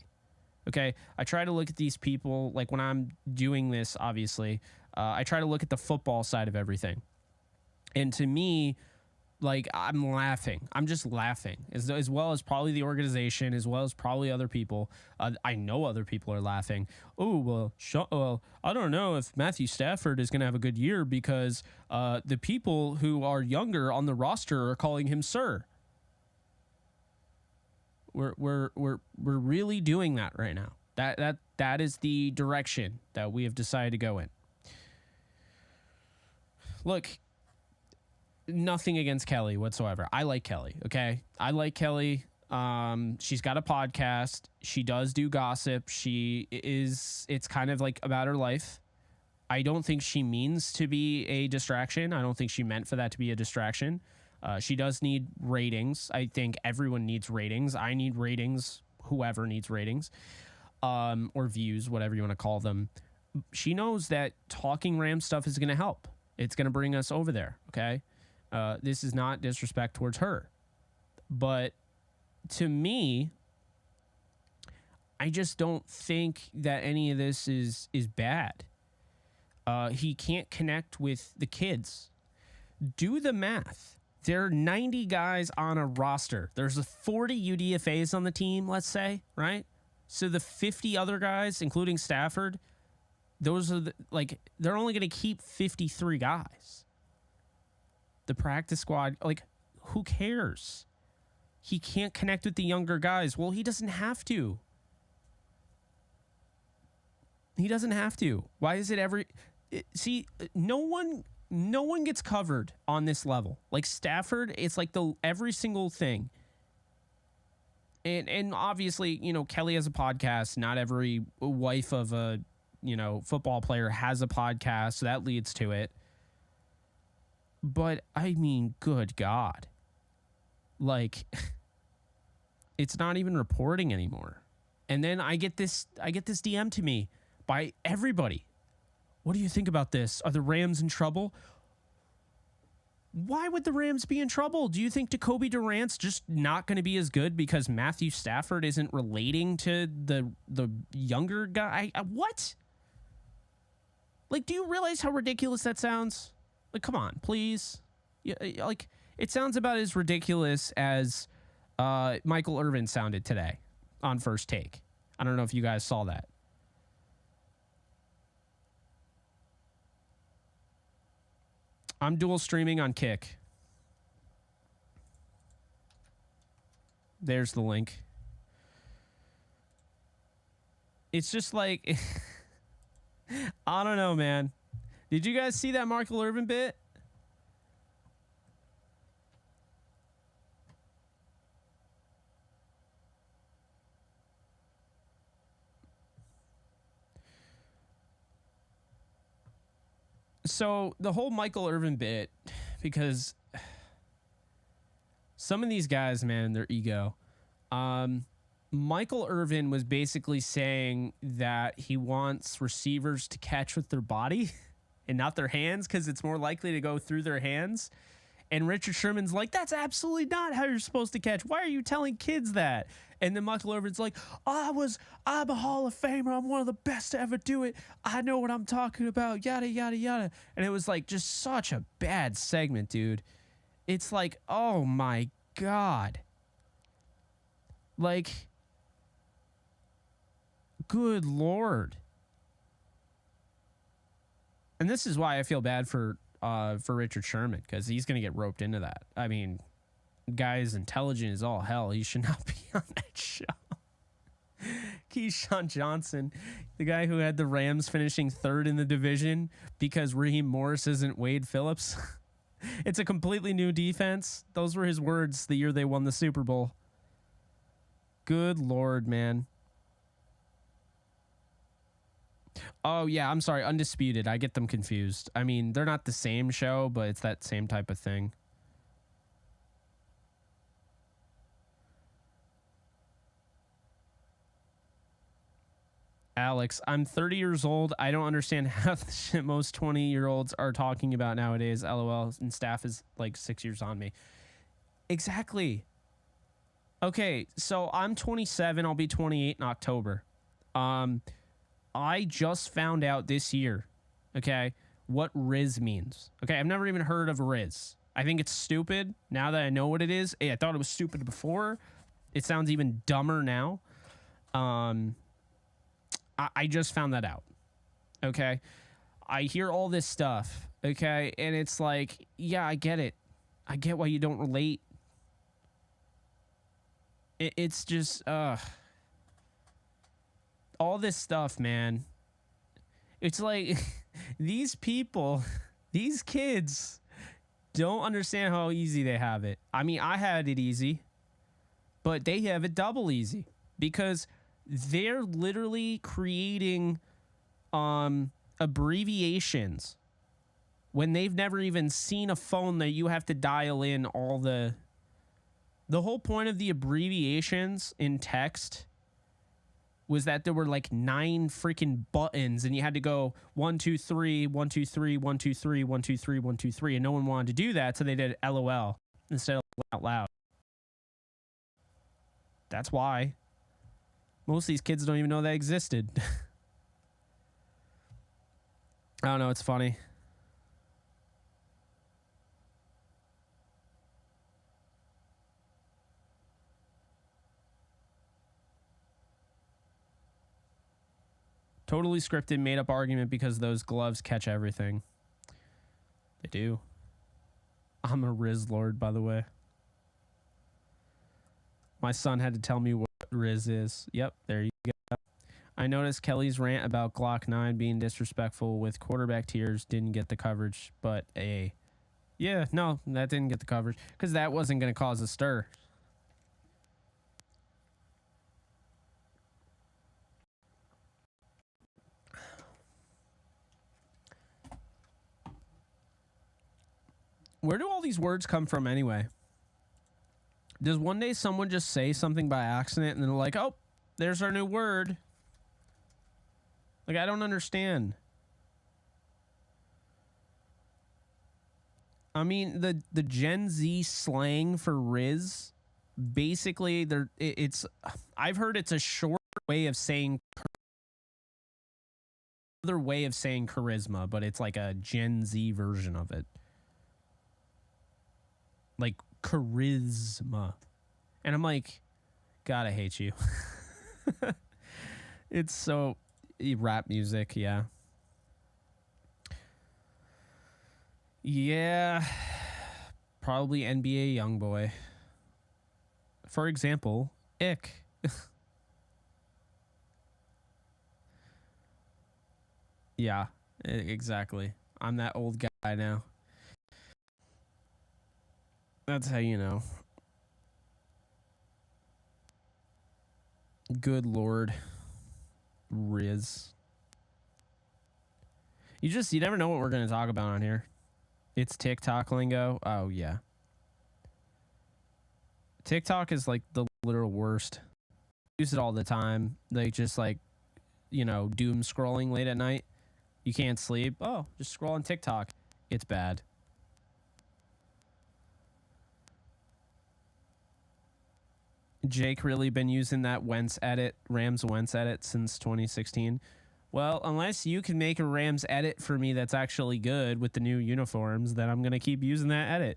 Okay? I try to look at these people, like when I'm doing this, obviously, I try to look at the football side of everything. And to me, like, I'm laughing. I'm just laughing, as well as probably the organization, as well as probably other people. I know other people are laughing. Oh, well, I don't know if Matthew Stafford is going to have a good year because the people who are younger on the roster are calling him sir. We're really doing that right now. That is the direction that we have decided to go in. Look, nothing against Kelly whatsoever. I like Kelly, okay? I like Kelly. She's got a podcast. She does do gossip. It's kind of like about her life. I don't think she means to be a distraction. I don't think she meant for that to be a distraction. She does need ratings. I think everyone needs ratings. I need ratings. Whoever needs ratings, or views, whatever you want to call them. She knows that talking Ram stuff is going to help. It's going to bring us over there, okay? This is not disrespect towards her. But to me, I just don't think that any of this is bad. He can't connect with the kids. Do the math. There are 90 guys on a roster. There's 40 UDFAs on the team, let's say, right? So the 50 other guys, including Stafford, those are they're only going to keep 53 guys. The practice squad, like, who cares? He can't connect with the younger guys. Well, he doesn't have to. He doesn't have to. Why is it see, no one gets covered on this level. Like Stafford, it's like every single thing. And obviously, Kelly has a podcast. Not every wife of a, football player has a podcast, so that leads to it. But I mean, good God. Like, it's not even reporting anymore. And then I get this DM to me by everybody. What do you think about this? Are the Rams in trouble? Why would the Rams be in trouble? Do you think Jacoby Durant's just not going to be as good because Matthew Stafford isn't relating to the younger guy? What? Like, do you realize how ridiculous that sounds? Like, come on, please. Yeah, like, it sounds about as ridiculous as Michael Irvin sounded today on First Take. I don't know if you guys saw that. I'm dual streaming on Kick. There's the link. It's just like, I don't know, man. Did you guys see that Michael Irvin bit? So the whole Michael Irvin bit, because some of these guys, man, their ego. Michael Irvin was basically saying that he wants receivers to catch with their body and not their hands because it's more likely to go through their hands. And Richard Sherman's like, that's absolutely not how you're supposed to catch. Why are you telling kids that? And then Michael Irvin's like, I'm a Hall of Famer. I'm one of the best to ever do it. I know what I'm talking about. Yada, yada, yada. And it was like just such a bad segment, dude. It's like, oh my God. Like, good Lord. And this is why I feel bad for Richard Sherman, because he's going to get roped into that. I mean, guy is intelligent as all hell. He should not be on that show. Keyshawn Johnson, the guy who had the Rams finishing third in the division because Raheem Morris isn't Wade Phillips. It's a completely new defense. Those were his words the year they won the Super Bowl. Good Lord, man. Oh, yeah, I'm sorry. Undisputed. I get them confused. I mean, they're not the same show, but it's that same type of thing. Alex, I'm 30 years old. I don't understand half the shit most 20-year-olds are talking about nowadays. LOL. And staff is like 6 years on me. Exactly. Okay, so I'm 27. I'll be 28 in October. I just found out this year, okay, what Riz means. Okay, I've never even heard of Riz. I think it's stupid now that I know what it is. Hey, I thought it was stupid before. It sounds even dumber now. I just found that out. Okay, I hear all this stuff. Okay, and it's like, yeah, I get it. I get why you don't relate. It's just, all this stuff, man. It's like these people, these kids don't understand how easy they have it. Ian, I had it easy, but they have it double easy because they're literally creating abbreviations when they've never even seen a phone that you have to dial in all the whole point of the abbreviations in text was that there were like 9 freaking buttons and you had to go 1, 2, 3, 1, 2, 3, 1, 2, 3, 1, 2, 3, 1, 2, 3. And no one wanted to do that. So they did LOL instead of out loud. That's why. Most of these kids don't even know that existed. I don't know. It's funny. Totally scripted, made up argument because those gloves catch everything. They do. I'm a Riz Lord, by the way. My son had to tell me what Riz is. Yep, there you go. I noticed Kelly's rant about Glock 9 being disrespectful with quarterback tiers didn't get the coverage, but yeah, no, that didn't get the coverage because that wasn't going to cause a stir. Where do all these words come from anyway? Does one day someone just say something by accident and then they're like, oh, there's our new word? Like, I don't understand. I mean, the Gen Z slang for Riz, basically, it's. I've heard it's a short way of saying another way of saying charisma, but it's like a Gen Z version of it, like charisma, and I'm like, God, I hate you. It's so rap music, yeah. Yeah, probably NBA YoungBoy. For example, Ick. Yeah, exactly. I'm that old guy now. That's how you know. Good Lord. Riz. You never know what we're going to talk about on here. It's TikTok lingo. Oh, yeah. TikTok is like the literal worst. Use it all the time. They just like, doom scrolling late at night. You can't sleep. Oh, just scroll on TikTok. It's bad. Jake really been using that Rams Wentz edit since 2016. Well, unless you can make a Rams edit for me that's actually good with the new uniforms, then I'm going to keep using that edit.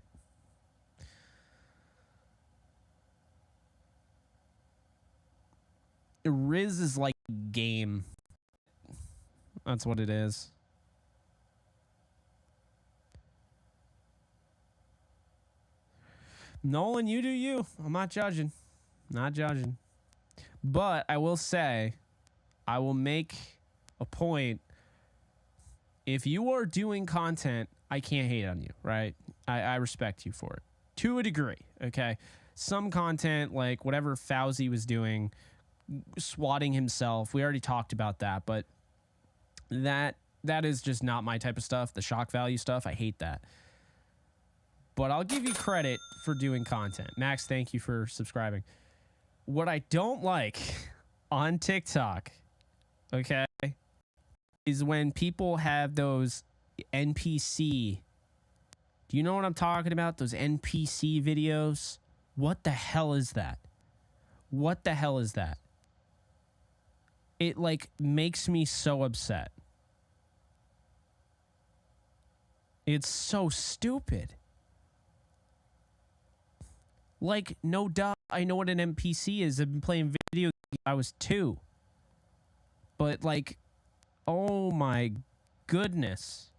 Riz is like game. That's what it is. Nolan, you do you. I'm not judging. Not judging. But I will say, I will make a point. If you are doing content, I can't hate on you, right? I respect you for it. To a degree, okay? Some content, like whatever Fauci was doing, swatting himself, we already talked about that, but that is just not my type of stuff. The shock value stuff, I hate that. But I'll give you credit for doing content. Max, thank you for subscribing. What I don't like on TikTok, okay, is when people have those NPC. Do you know what I'm talking about? Those NPC videos? What the hell is that? What the hell is that? It like makes me so upset. It's so stupid. Like, no doubt, I know what an NPC is. I've been playing video games I was 2. But, like, oh my goodness.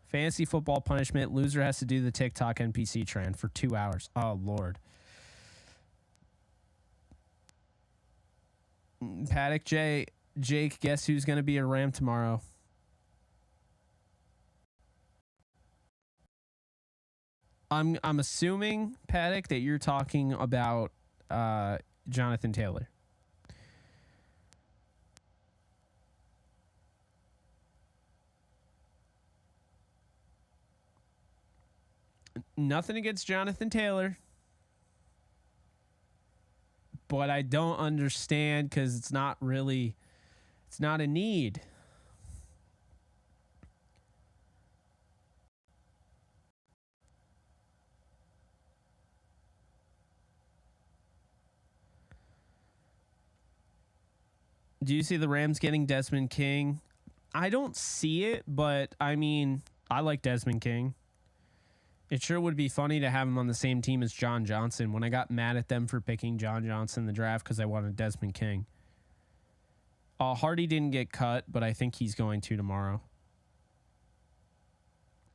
Fantasy football punishment. Loser has to do the TikTok NPC trend for 2 hours. Oh, Lord. Paddock Jake, guess who's going to be a Ram tomorrow? I'm assuming, Paddock, that you're talking about Jonathan Taylor. Nothing against Jonathan Taylor, but I don't understand because it's not a need. Do you see the Rams getting Desmond King? I don't see it, but I mean, I like Desmond King. It sure would be funny to have him on the same team as John Johnson when I got mad at them for picking John Johnson in the draft because I wanted Desmond King. Hardy didn't get cut, but I think he's going to tomorrow.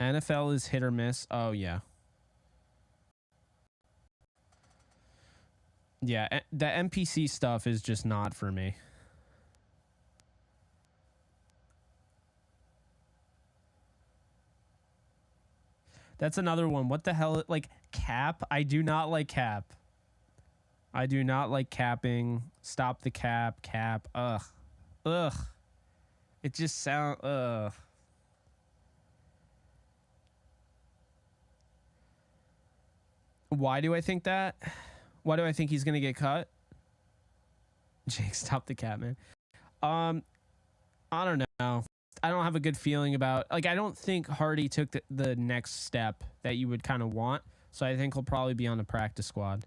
NFL is hit or miss. Oh, yeah. Yeah, the NPC stuff is just not for me. That's another one. What the hell? Like, cap? I do not like cap. I do not like capping. Stop the cap. Cap. Ugh. Ugh. It just sounds... Ugh. Why do I think that? Why do I think he's going to get cut? Jake, stop the cap, man. I don't know. I don't have a good feeling about, like, I don't think Hardy took the next step that you would kind of want. So I think he'll probably be on the practice squad.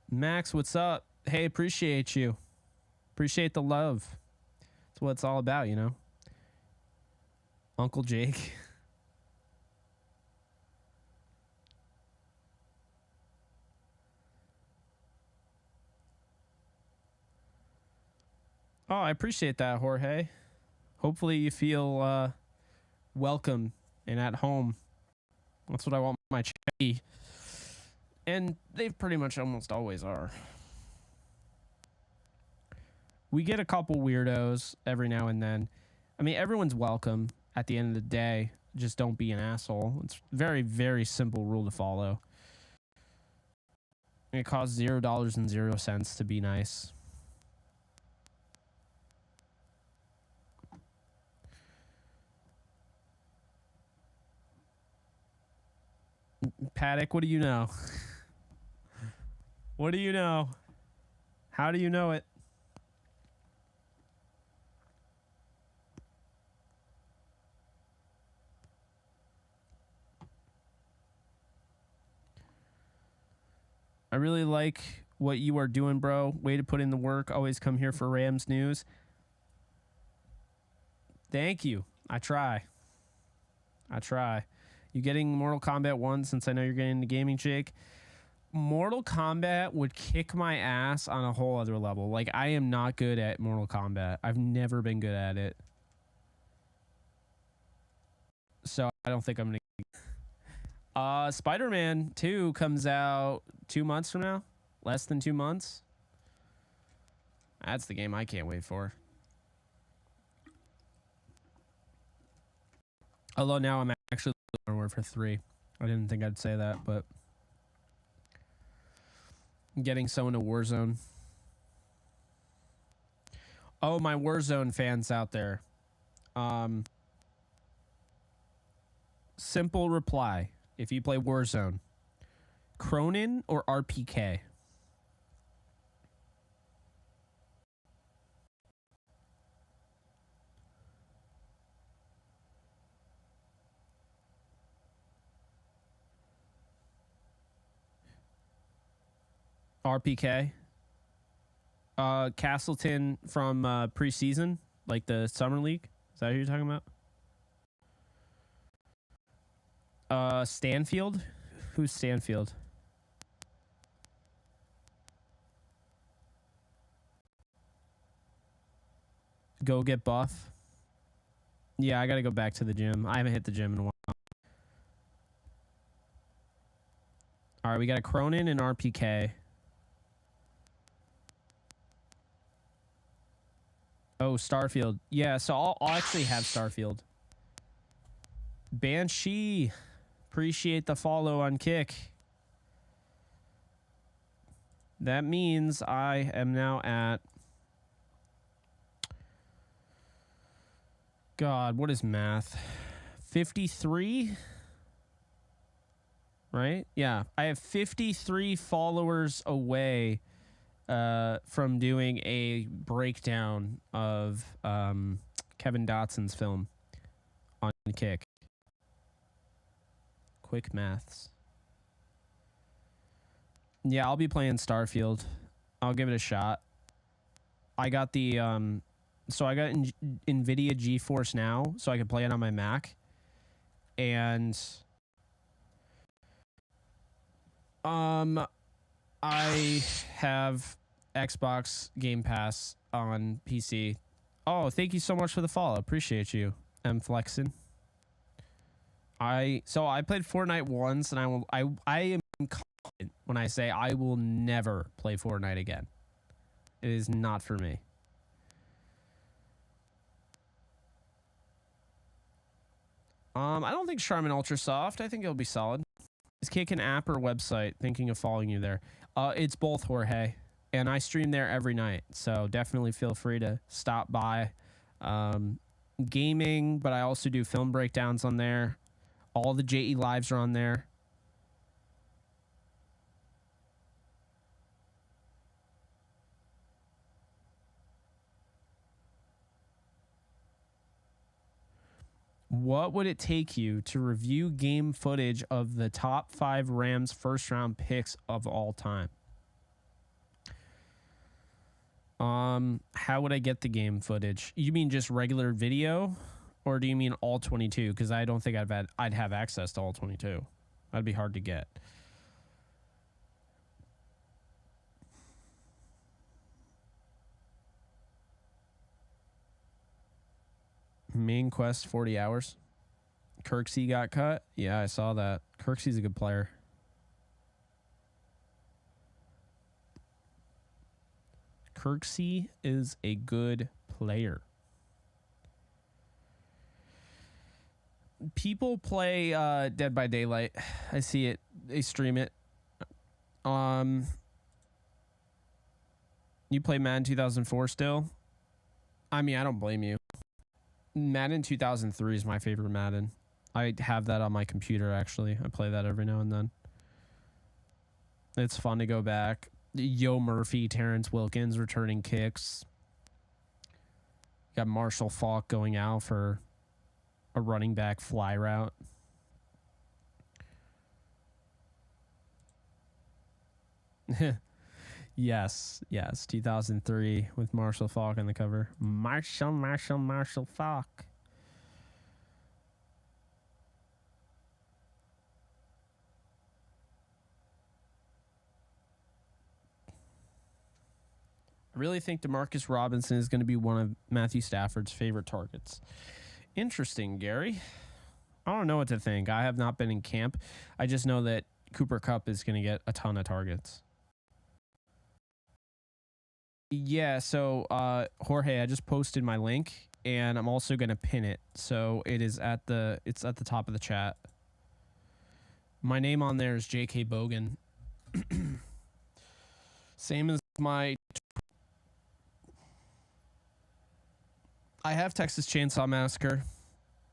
Max, what's up? Hey, appreciate you. Appreciate the love. That's what it's all about, you know? Uncle Jake. Oh, I appreciate that, Jorge. Hopefully you feel welcome and at home. That's what I want my chat to be. And they pretty much almost always are. We get a couple weirdos every now and then. I mean, everyone's welcome at the end of the day. Just don't be an asshole. It's very, very simple rule to follow. It costs $0.00 to be nice. Paddock, what do you know? What do you know? How do you know it? I really like what you are doing, bro. Way to put in the work. Always come here for Rams news. Thank you. I try. You getting Mortal Kombat 1 since I know you're getting into gaming, Jake? Mortal Kombat would kick my ass on a whole other level. Like, I am not good at Mortal Kombat. I've never been good at it. So I don't think I'm going to... Spider-Man 2 comes out 2 months from now. Less than 2 months. That's the game I can't wait for. Although now I'm actually looking forward for 3. I didn't think I'd say that, but I'm getting so into Warzone. Oh, my Warzone fans out there. Simple reply. If you play Warzone, Cronin or RPK? RPK. Castleton from preseason, like the summer league. Is that who you're talking about? Stanfield. Who's Stanfield? Go get buff. Yeah, I gotta go back to the gym. I haven't hit the gym in a while. All right, we got a Cronin and RPK. Oh, Starfield. Yeah, so I'll actually have Starfield. Banshee. Appreciate the follow on Kick. That means I am now at... God, what is math? 53? Right? Yeah. I have 53 followers away from doing a breakdown of Kevin Dotson's film on Kick. Quick maths. Yeah, I'll be playing Starfield. I'll give it a shot. I got the so I got NVIDIA GeForce Now, so I can play it on my Mac. And I have Xbox Game Pass on PC. Oh, thank you so much for the follow. Appreciate you. I'm flexing. I played Fortnite once, and I am confident when I say I will never play Fortnite again. It is not for me. I don't think Charmin Ultra Soft. I think it'll be solid. Is Kick an app or website? Thinking of following you there. It's both, Jorge. And I stream there every night. So definitely feel free to stop by. Gaming, but I also do film breakdowns on there. All the JE Lives are on there. What would it take you to review game footage of the top 5 Rams first round picks of all time? How would I get the game footage? You mean just regular video, or do you mean all 22? Because I don't think I'd have access to all 22. That'd be hard to get. Main quest 40 hours. Kirksey got cut. Yeah, I saw that. Kirksey's a good player. Kirksey is a good player. People play Dead by Daylight. I see it. They stream it. You play Madden 2004 still? I mean, I don't blame you. Madden 2003 is my favorite Madden. I have that on my computer, actually. I play that every now and then. It's fun to go back. Yo Murphy, Terrence Wilkins returning kicks. Got Marshall Faulk going out for a running back fly route. Yes, 2003 with Marshall Faulk on the cover. Marshall Faulk. I really think Demarcus Robinson is going to be one of Matthew Stafford's favorite targets. Interesting, Gary. I don't know what to think. I have not been in camp. I just know that Cooper Kupp is going to get a ton of targets. Yeah, so Jorge, I just posted my link, and I'm also going to pin it. So it's at the top of the chat. My name on there is J.K. Bogan. Same as my... I have Texas Chainsaw Massacre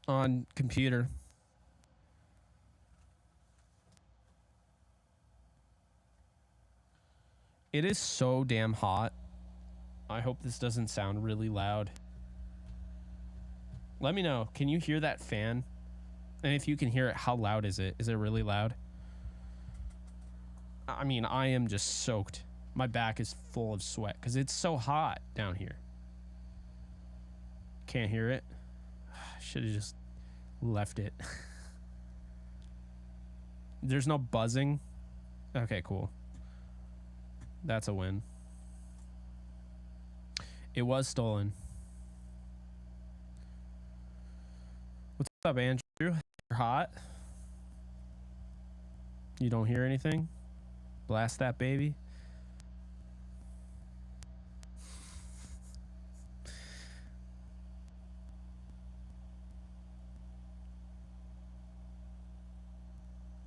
on computer. It is so damn hot. I hope this doesn't sound really loud. Let me know. Can you hear that fan? And if you can hear it, how loud is it? Is it really loud? I mean, I am just soaked. My back is full of sweat because it's so hot down here. Can't hear it. Should have just left it. There's no buzzing. Okay, cool. That's a win. It was stolen. What's up, Andrew? You're hot. You don't hear anything? Blast that baby.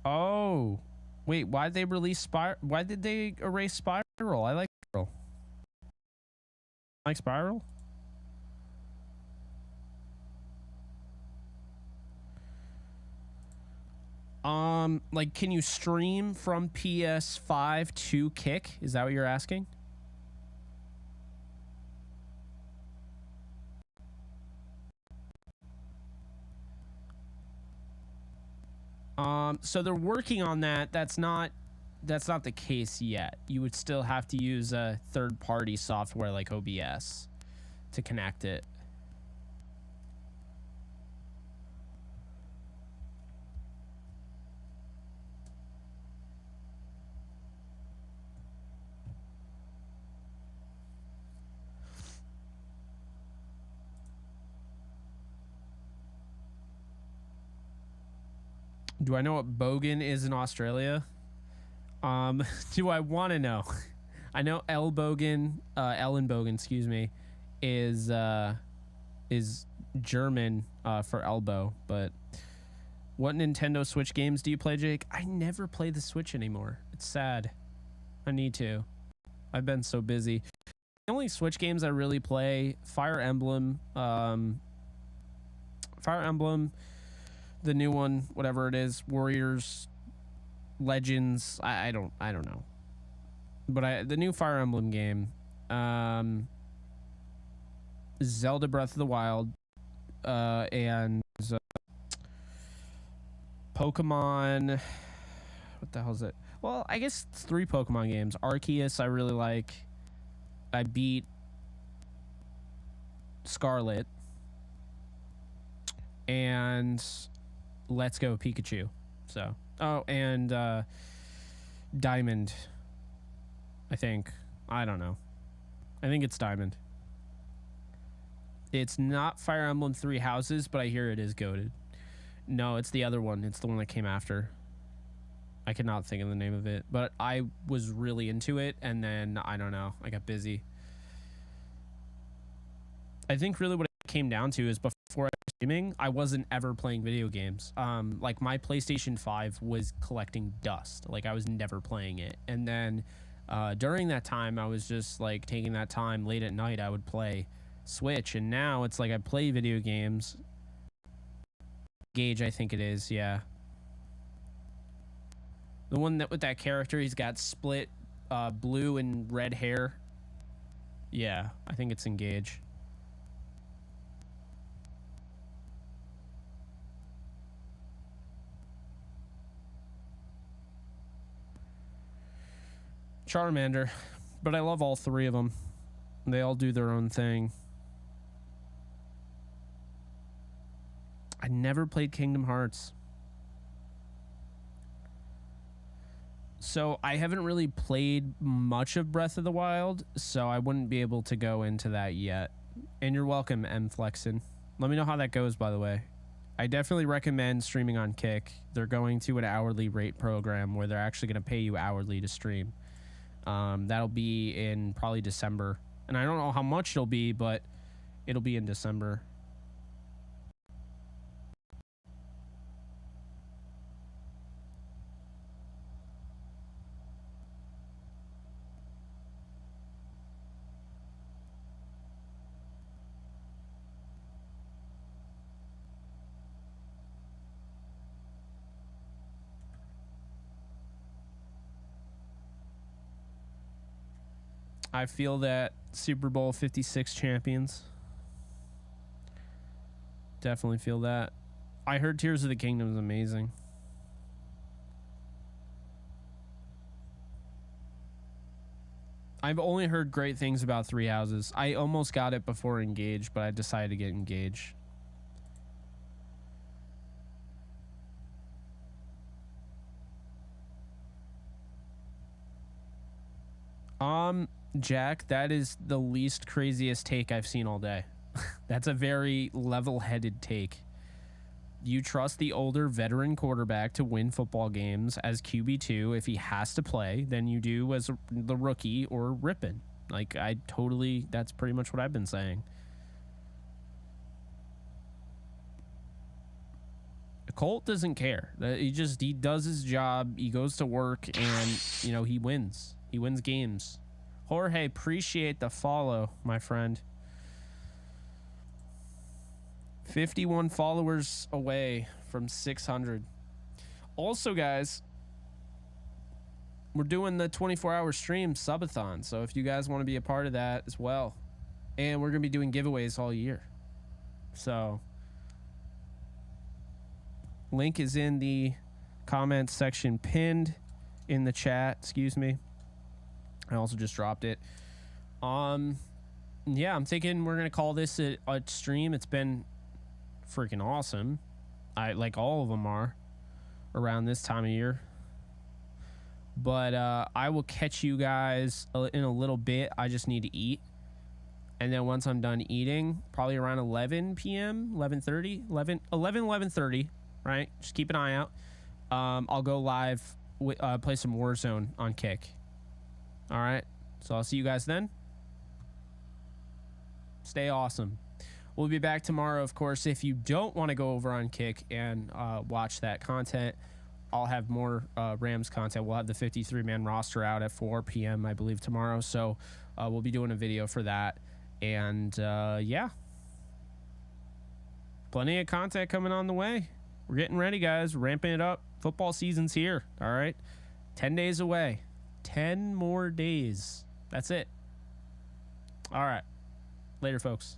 Oh, wait, why did they release Spiral? Why did they erase Spiral? I like Spiral. Like Spiral? Like, can you stream from PS5 to Kick? Is that what you're asking? So they're working on that. That's not the case yet. You would still have to use a third-party software like OBS to connect it. Do I know what bogan is in Australia? Do I want to know? I know Ellenbogen, excuse me, is German for elbow. But what Nintendo Switch games do you play, Jake? I never play the Switch anymore. It's sad. I need to. I've been so busy. The only Switch games I really play: Fire Emblem, the new one, whatever it is, Warriors, Legends. I don't know, but the new Fire Emblem game, Zelda Breath of the Wild, and Pokemon. What the hell is it? Well, I guess it's 3 Pokemon games. Arceus, I really like. I beat Scarlet. And Let's Go Pikachu. So, oh, and Diamond. I think. I don't know. I think it's Diamond. It's not Fire Emblem Three Houses, but I hear it is goated. No, it's the other one. It's the one that came after. I cannot think of the name of it, but I was really into it, and then, I don't know, I got busy. I think really what it came down to is before I was streaming, I wasn't ever playing video games. Like, my PlayStation 5 was collecting dust. Like, I was never playing it. And then during that time, I was just, like, taking that time late at night, I would play Switch, and now it's like I play video games. Gage, I think it is, yeah. The one that with that character, he's got split blue and red hair. Yeah, I think it's Engage. Charmander, but I love all 3 of them. They all do their own thing. I never played Kingdom Hearts. So I haven't really played much of Breath of the Wild, so I wouldn't be able to go into that yet. And you're welcome, M Flexin. Let me know how that goes, by the way. I definitely recommend streaming on Kick. They're going to an hourly rate program where they're actually going to pay you hourly to stream. That'll be in probably December. And I don't know how much it'll be, but it'll be in December. I feel that Super Bowl 56 champions. Definitely feel that. I heard Tears of the Kingdom is amazing. I've only heard great things about Three Houses. I almost got it before Engage, but I decided to get Engage. Jack, that is the least craziest take I've seen all day. That's a very level-headed take. You trust the older veteran quarterback to win football games as QB2 if he has to play than you do as the rookie or Rippin. Like, that's pretty much what I've been saying. Colt doesn't care. He does his job. He goes to work and, you know, he wins. He wins games. Jorge, appreciate the follow, my friend. 51 followers away from 600. Also, guys, we're doing the 24-hour stream subathon, so if you guys want to be a part of that as well. And we're going to be doing giveaways all year. So, link is in the comments section pinned in the chat, excuse me. I also just dropped it. Yeah, I'm thinking we're gonna call this a stream. It's been freaking awesome. Like all of them are around this time of year. But I will catch you guys in a little bit. I just need to eat. And then once I'm done eating, probably around 11 p.m., 11:30, 11:30, right? Just keep an eye out. I'll go live, play some Warzone on Kick. All right, so I'll see you guys then. Stay awesome. We'll be back tomorrow, of course. If you don't want to go over on Kick and watch that content, I'll have more Rams content. We'll have the 53-man roster out at 4 p.m., I believe, tomorrow. So we'll be doing a video for that. And, yeah. Plenty of content coming on the way. We're getting ready, guys. Ramping it up. Football season's here, all right? 10 days away. 10 more days. That's it. All right. Later, folks.